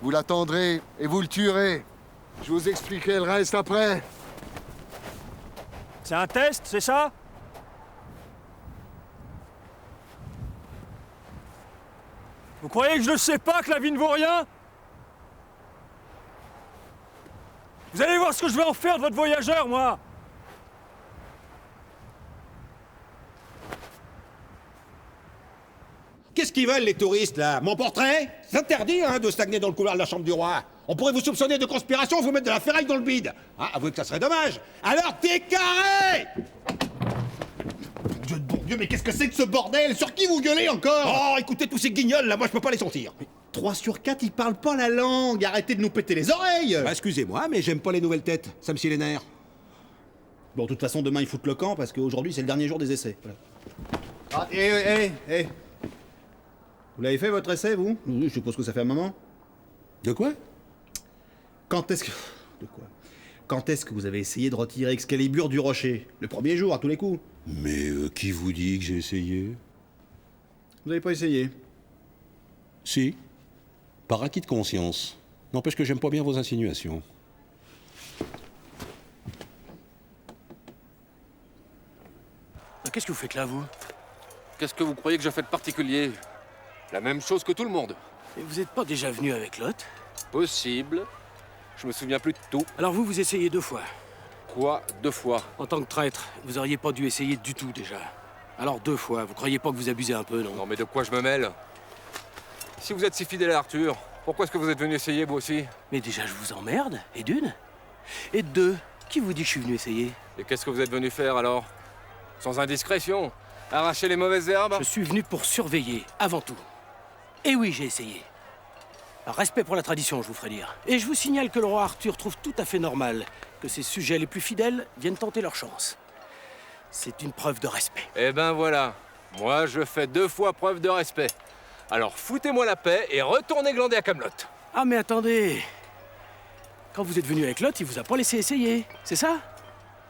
Vous l'attendrez et vous le tuerez. Je vous expliquerai le reste après. C'est un test, c'est ça? Vous croyez que je ne sais pas que la vie ne vaut rien? Vous allez voir ce que je vais en faire de votre voyageur, moi! Qu'est-ce qu'ils veulent, les touristes, là? Mon portrait? C'est interdit, hein, de stagner dans le couloir de la chambre du roi. On pourrait vous soupçonner de conspiration, vous mettre de la ferraille dans le bide. Ah, avouez que ça serait dommage. Alors, t'es carré! Dieu de bon Dieu, mais qu'est-ce que c'est que ce bordel? Sur qui vous gueulez encore? Oh, écoutez tous ces guignols, là, moi, je peux pas les sentir. 3 sur 4, ils parlent pas la langue. Arrêtez de nous péter les oreilles. Bah, excusez-moi, mais j'aime pas les nouvelles têtes. Ça me scie les nerfs. Bon, de toute façon, demain, ils foutent le camp, parce qu'aujourd'hui, c'est le dernier jour des essais. Voilà. Ah, Vous l'avez fait, votre essai, vous? Oui, je suppose que ça fait un moment. De quoi? Quand est-ce que... De quoi? Quand est-ce que vous avez essayé de retirer Excalibur du rocher? Le premier jour, à tous les coups. Mais qui vous dit que j'ai essayé? Vous n'avez pas essayé? Si. Par acquis de conscience. N'empêche que j'aime pas bien vos insinuations. Qu'est-ce que vous faites là, vous? Qu'est-ce que vous croyez que je fais de particulier? La même chose que tout le monde. Et vous n'êtes pas déjà venu avec Lot? Possible. Je me souviens plus de tout. Alors vous essayez 2 fois. Quoi, 2 fois? En tant que traître, vous auriez pas dû essayer du tout déjà. Alors 2 fois, vous croyez pas que vous abusez un peu, non? Non mais de quoi je me mêle? Si vous êtes si fidèle à Arthur, pourquoi est-ce que vous êtes venu essayer, vous aussi? Mais déjà, je vous emmerde, et d'une. Et de 2, qui vous dit que je suis venu essayer? Et qu'est-ce que vous êtes venu faire alors? Sans indiscrétion? Arracher les mauvaises herbes? Je suis venu pour surveiller, avant tout. Et oui, j'ai essayé. Par respect pour la tradition, je vous ferai dire. Et je vous signale que le roi Arthur trouve tout à fait normal que ses sujets les plus fidèles viennent tenter leur chance. C'est une preuve de respect. Eh ben voilà. Moi, je fais 2 fois preuve de respect. Alors foutez-moi la paix et retournez glander à Camelot. Ah mais attendez. Quand vous êtes venu avec Lot, il vous a pas laissé essayer, c'est ça?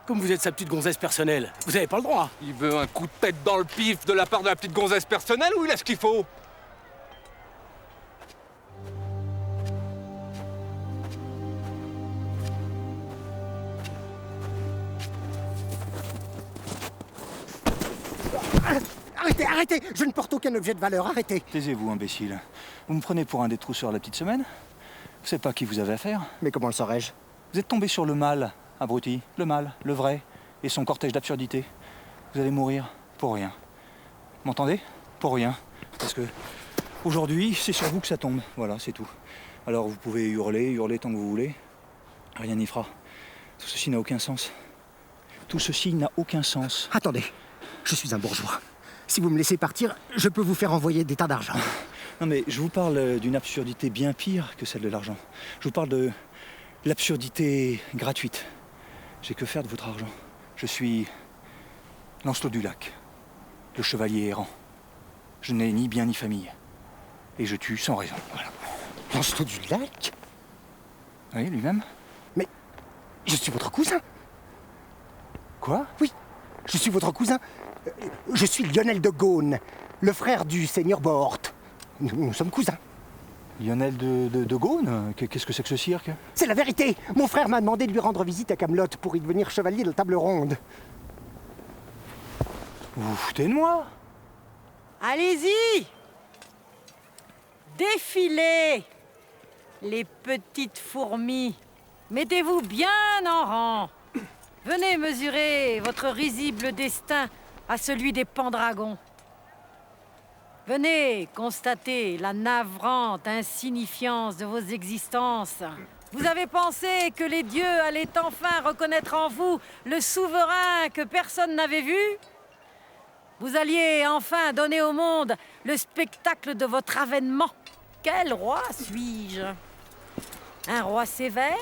Comme vous êtes sa petite gonzesse personnelle, vous avez pas le droit. Il veut un coup de tête dans le pif de la part de la petite gonzesse personnelle ou il a ce qu'il faut? Arrêtez, arrêtez! Je ne porte aucun objet de valeur, arrêtez! Taisez-vous, imbécile. Vous me prenez pour un des trousseurs de la petite semaine? Vous savez pas à qui vous avez affaire? Mais comment le saurais-je? Vous êtes tombé sur le mal, abruti. Le mal, le vrai, et son cortège d'absurdités. Vous allez mourir pour rien. M'entendez? Pour rien. Parce que aujourd'hui, c'est sur vous que ça tombe. Voilà, c'est tout. Alors vous pouvez hurler tant que vous voulez. Rien n'y fera. Tout ceci n'a aucun sens. Tout ceci n'a aucun sens. Attendez, je suis un bourgeois. Si vous me laissez partir, je peux vous faire envoyer des tas d'argent. Non mais je vous parle d'une absurdité bien pire que celle de l'argent. Je vous parle de l'absurdité gratuite. J'ai que faire de votre argent. Je suis Lancelot du Lac, le chevalier errant. Je n'ai ni bien ni famille. Et je tue sans raison. Voilà. Lancelot du Lac? Oui, lui-même. Mais je suis votre cousin. Quoi? Oui, je suis votre cousin. Je suis Lionel de Gaunes, le frère du seigneur Bohort. Nous sommes cousins. Lionel de Gaunes? Qu'est-ce que c'est que ce cirque? C'est la vérité. Mon frère m'a demandé de lui rendre visite à Camelot pour y devenir chevalier de la table ronde. Vous vous foutez de moi? Allez-y! Défilez! Les petites fourmis, mettez-vous bien en rang. Venez mesurer votre risible destin à celui des pendragons. Venez constater la navrante insignifiance de vos existences. Vous avez pensé que les dieux allaient enfin reconnaître en vous le souverain que personne n'avait vu? Vous alliez enfin donner au monde le spectacle de votre avènement. Quel roi suis-je? Un roi sévère?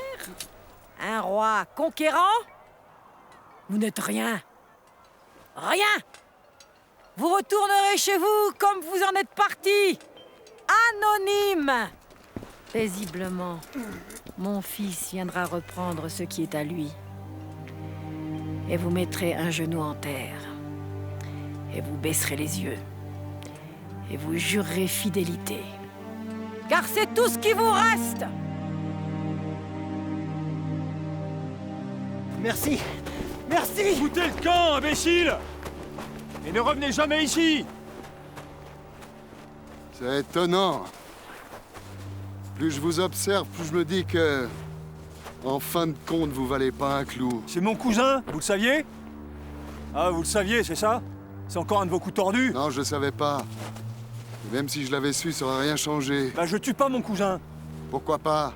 Un roi conquérant? Vous n'êtes rien. Rien! Vous retournerez chez vous comme vous en êtes parti, anonyme. Paisiblement, mon fils viendra reprendre ce qui est à lui. Et vous mettrez un genou en terre. Et vous baisserez les yeux. Et vous jurerez fidélité. Car c'est tout ce qui vous reste. Merci. Merci. Foutez le camp, imbécile! Et ne revenez jamais ici! C'est étonnant. Plus je vous observe, plus je me dis que... En fin de compte, vous valez pas un clou. C'est mon cousin, vous le saviez? Ah, vous le saviez, c'est ça? C'est encore un de vos coups tordus? Non, je savais pas. Et même si je l'avais su, ça aurait rien changé. Bah, je tue pas mon cousin. Pourquoi pas?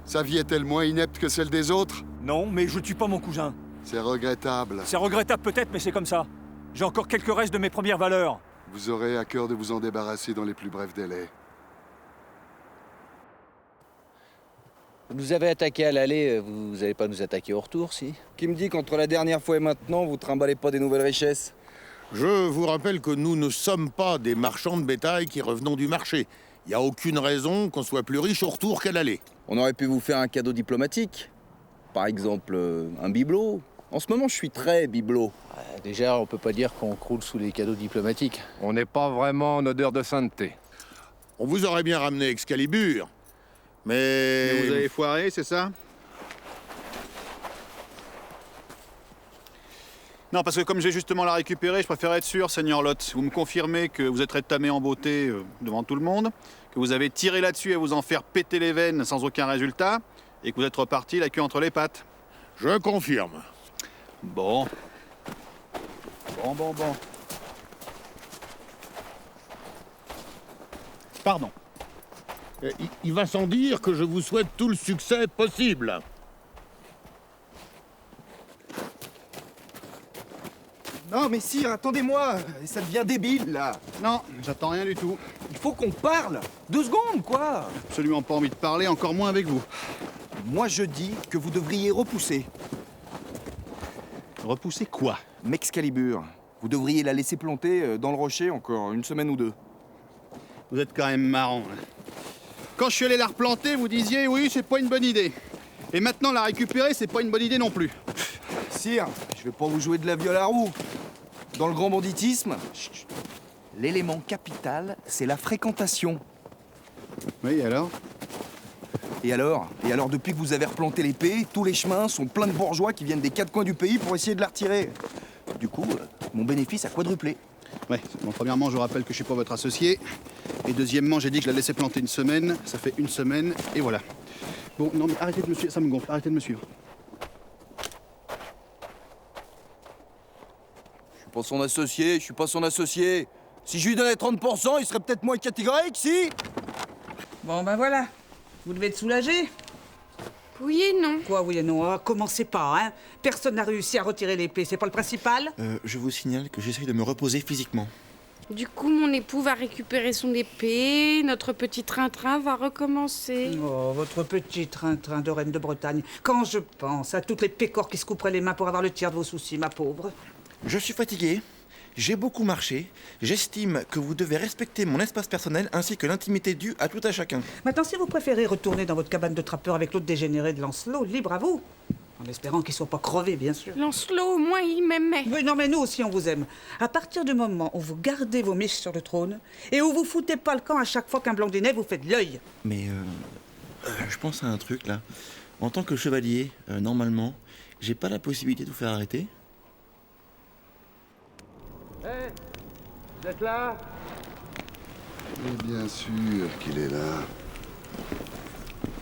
Sa vie est-elle moins inepte que celle des autres? Non, mais je tue pas mon cousin. C'est regrettable. C'est regrettable peut-être, mais c'est comme ça. J'ai encore quelques restes de mes premières valeurs. Vous aurez à cœur de vous en débarrasser dans les plus brefs délais. Vous nous avez attaqué à l'aller, vous allez pas nous attaquer au retour, si? Qui me dit qu'entre la dernière fois et maintenant, vous trimballez pas des nouvelles richesses? Je vous rappelle que nous ne sommes pas des marchands de bétail qui revenons du marché. Il n'y a aucune raison qu'on soit plus riche au retour qu'à l'aller. On aurait pu vous faire un cadeau diplomatique. Par exemple, un bibelot. En ce moment, je suis très bibelot. Déjà, on peut pas dire qu'on croule sous les cadeaux diplomatiques. On n'est pas vraiment en odeur de sainteté. On vous aurait bien ramené Excalibur, mais... vous avez foiré, c'est ça? Non, parce que comme j'ai justement la récupérée, je préfère être sûr, Seigneur Lot. Vous me confirmez que vous êtes rétamé en beauté devant tout le monde, que vous avez tiré là-dessus à vous en faire péter les veines sans aucun résultat, et que vous êtes reparti la queue entre les pattes. Je confirme. Bon. Bon. Pardon. Il va sans dire que je vous souhaite tout le succès possible. Non, mais sire, attendez-moi. Ça devient débile, là. Non, j'attends rien du tout. Il faut qu'on parle. 2 secondes, quoi. Absolument pas envie de parler, encore moins avec vous. Moi, je dis que vous devriez repousser. Repousser quoi? M'Excalibur. Vous devriez la laisser planter dans le rocher encore 1 semaine ou 2. Vous êtes quand même marrant. Hein. Quand je suis allé la replanter, vous disiez oui, c'est pas une bonne idée. Et maintenant la récupérer, c'est pas une bonne idée non plus. Sire, je vais pas vous jouer de la viole à roue. Dans le grand banditisme, l'élément capital, c'est la fréquentation. Oui, alors? Et alors, depuis que vous avez replanté l'épée, tous les chemins sont pleins de bourgeois qui viennent des 4 coins du pays pour essayer de la retirer. Du coup, mon bénéfice a quadruplé. Ouais, bon, premièrement, je vous rappelle que je suis pas votre associé. Et deuxièmement, j'ai dit que je la laissais planter 1 semaine. Ça fait 1 semaine, et voilà. Bon, non, mais arrêtez de me suivre, ça me gonfle. Arrêtez de me suivre. Je suis pas son associé. Si je lui donnais 30%, il serait peut-être moins catégorique, si? Bon, ben voilà. Vous devez être soulagé. Oui et non. Quoi, oui et non? Commencez pas, hein. Personne n'a réussi à retirer l'épée, c'est pas le principal? Je vous signale que j'essaye de me reposer physiquement. Du coup, mon époux va récupérer son épée, notre petit train-train va recommencer. Oh, votre petit train-train de reine de Bretagne. Quand je pense à toutes les pécores qui se couperaient les mains pour avoir le tiers de vos soucis, ma pauvre. Je suis fatigué, j'ai beaucoup marché, j'estime que vous devez respecter mon espace personnel ainsi que l'intimité due à tout à chacun. Maintenant, si vous préférez retourner dans votre cabane de trappeur avec l'autre dégénéré de Lancelot, libre à vous. En espérant qu'il soit pas crevé, bien sûr. Lancelot, au moins, il m'aimait. Oui, non, mais nous aussi, on vous aime. À partir du moment où vous gardez vos miches sur le trône et où vous foutez pas le camp à chaque fois qu'un blondinet vous fait de l'œil. Mais je pense à un truc là. En tant que chevalier, normalement, j'ai pas la possibilité de vous faire arrêter. Hé, vous êtes là? Et bien sûr qu'il est là.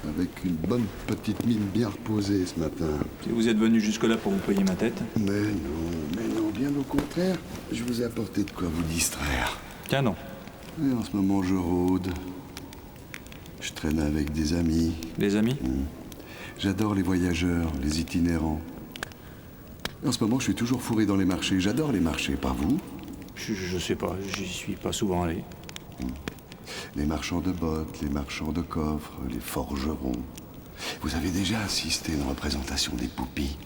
Avec une bonne petite mine bien reposée ce matin. Si vous êtes venu jusque-là pour vous payer ma tête. Mais non, bien au contraire. Je vous ai apporté de quoi vous distraire. Tiens, non. Et en ce moment, je rôde. Je traîne avec des amis. Des amis? J'adore les voyageurs, les itinérants. En ce moment, je suis toujours fourré dans les marchés. J'adore les marchés, pas vous? Je sais pas, j'y suis pas souvent allé. Les marchands de bottes, les marchands de coffres, les forgerons. Vous avez déjà assisté à une représentation des Poupies?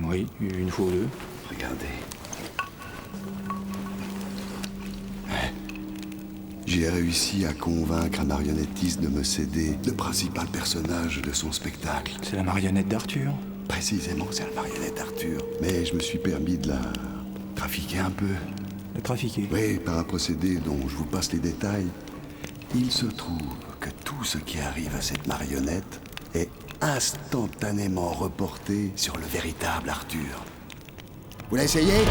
Oui, une fois ou deux. Regardez. J'ai réussi à convaincre un marionnettiste de me céder le principal personnage de son spectacle. C'est la marionnette d'Arthur? Précisément, c'est la marionnette d'Arthur. Mais je me suis permis de la trafiquer un peu. La trafiquer? Oui, par un procédé dont je vous passe les détails. Il se trouve que tout ce qui arrive à cette marionnette est instantanément reporté sur le véritable Arthur. Vous l'essayez?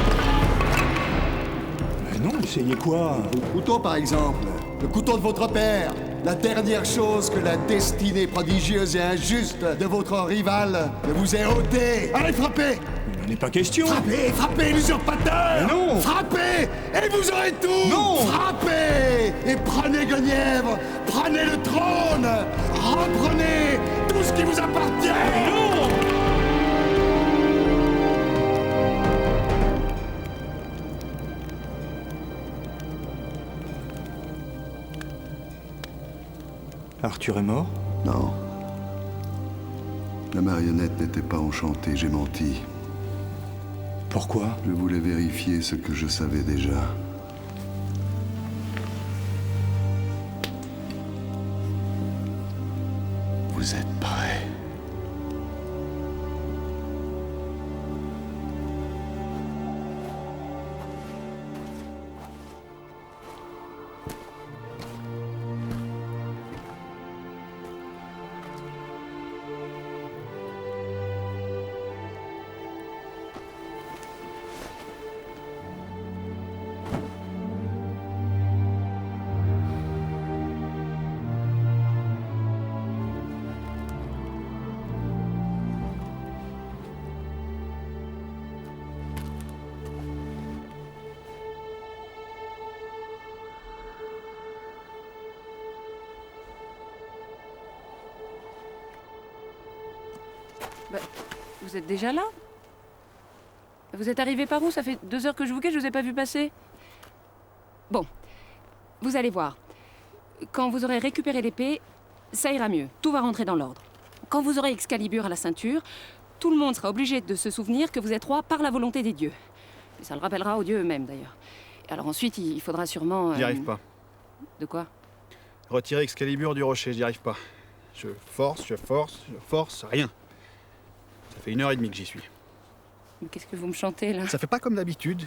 Mais non, essayez quoi? Le couteau, par exemple. Le couteau de votre père. La dernière chose que la destinée prodigieuse et injuste de votre rival ne vous ait ôté. Allez, frappez! Il n'en est pas question. Frappez, l'usurpateur! Mais non! Frappez, et vous aurez tout! Non! Frappez, et prenez Guenièvre! Prenez le trône! Reprenez tout ce qui vous appartient! Non! Arthur est mort? Non. La marionnette n'était pas enchantée, j'ai menti. Pourquoi? Je voulais vérifier ce que je savais déjà. Vous êtes prêts? Bah, vous êtes déjà là? Vous êtes arrivé par où? Ça fait 2 heures que je vous guette, je vous ai pas vu passer. Bon, vous allez voir. Quand vous aurez récupéré l'épée, ça ira mieux. Tout va rentrer dans l'ordre. Quand vous aurez Excalibur à la ceinture, tout le monde sera obligé de se souvenir que vous êtes roi par la volonté des dieux. Et ça le rappellera aux dieux eux-mêmes, d'ailleurs. Et alors ensuite, il faudra sûrement... J'y arrive pas. De quoi? Retirer Excalibur du rocher, j'y arrive pas. Je force, rien. Ça fait 1h30 que j'y suis. Mais qu'est-ce que vous me chantez, là? Ça fait pas comme d'habitude.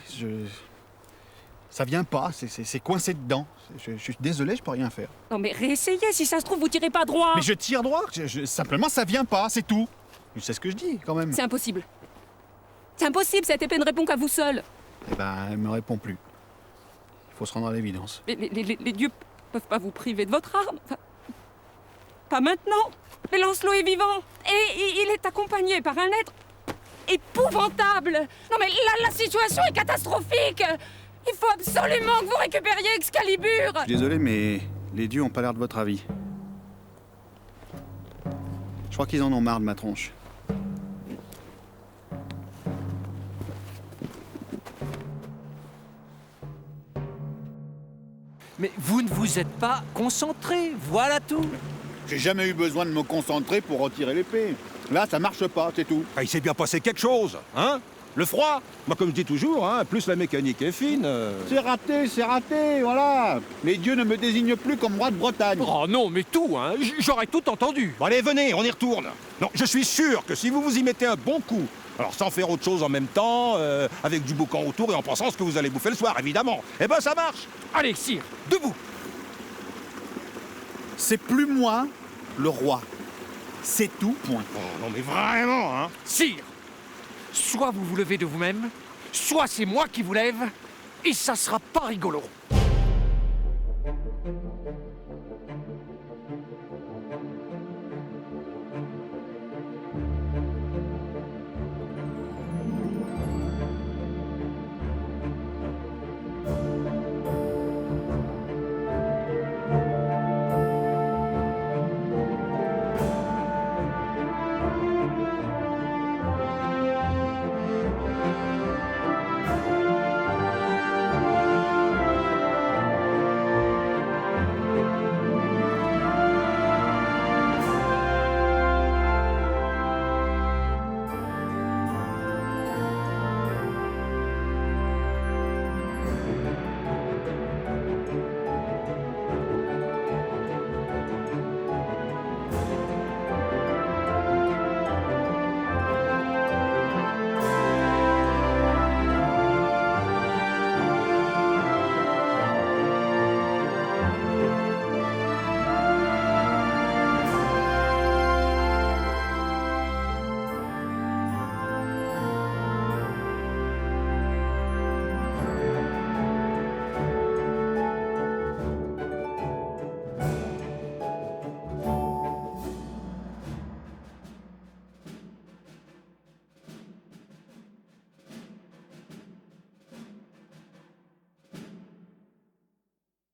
Ça vient pas, c'est coincé dedans. Je suis désolé, je peux rien faire. Non mais réessayez, si ça se trouve, vous tirez pas droit. Mais je tire droit, simplement ça vient pas, c'est tout. Tu sais ce que je dis, quand même. C'est impossible. C'est impossible, cette épée ne répond qu'à vous seul. Eh ben, elle me répond plus. Il faut se rendre à l'évidence. Les dieux peuvent pas vous priver de votre arme. Enfin, pas maintenant. Mais Lancelot est vivant. Et il est accompagné par un être épouvantable. Non mais la situation est catastrophique. Il faut absolument que vous récupériez Excalibur. Je suis désolé, mais les dieux ont pas l'air de votre avis. Je crois qu'ils en ont marre de ma tronche. Mais vous ne vous êtes pas concentré, voilà tout. J'ai jamais eu besoin de me concentrer pour retirer l'épée. Là, ça marche pas, c'est tout. Ah, il s'est bien passé quelque chose, hein? Le froid? Moi, comme je dis toujours, hein, plus la mécanique est fine... C'est raté, voilà. Les dieux ne me désignent plus comme roi de Bretagne. Oh non, mais tout, hein. J'aurais tout entendu. Bon, allez, venez, on y retourne. Non, je suis sûr que si vous vous y mettez un bon coup, alors sans faire autre chose en même temps, avec du boucan autour et en pensant ce que vous allez bouffer le soir, évidemment, eh ben ça marche. Allez, sire, debout. C'est plus moi, le roi. C'est tout, point. Oh, non mais vraiment, hein. Sire, soit vous vous levez de vous-même, soit c'est moi qui vous lève, et ça sera pas rigolo.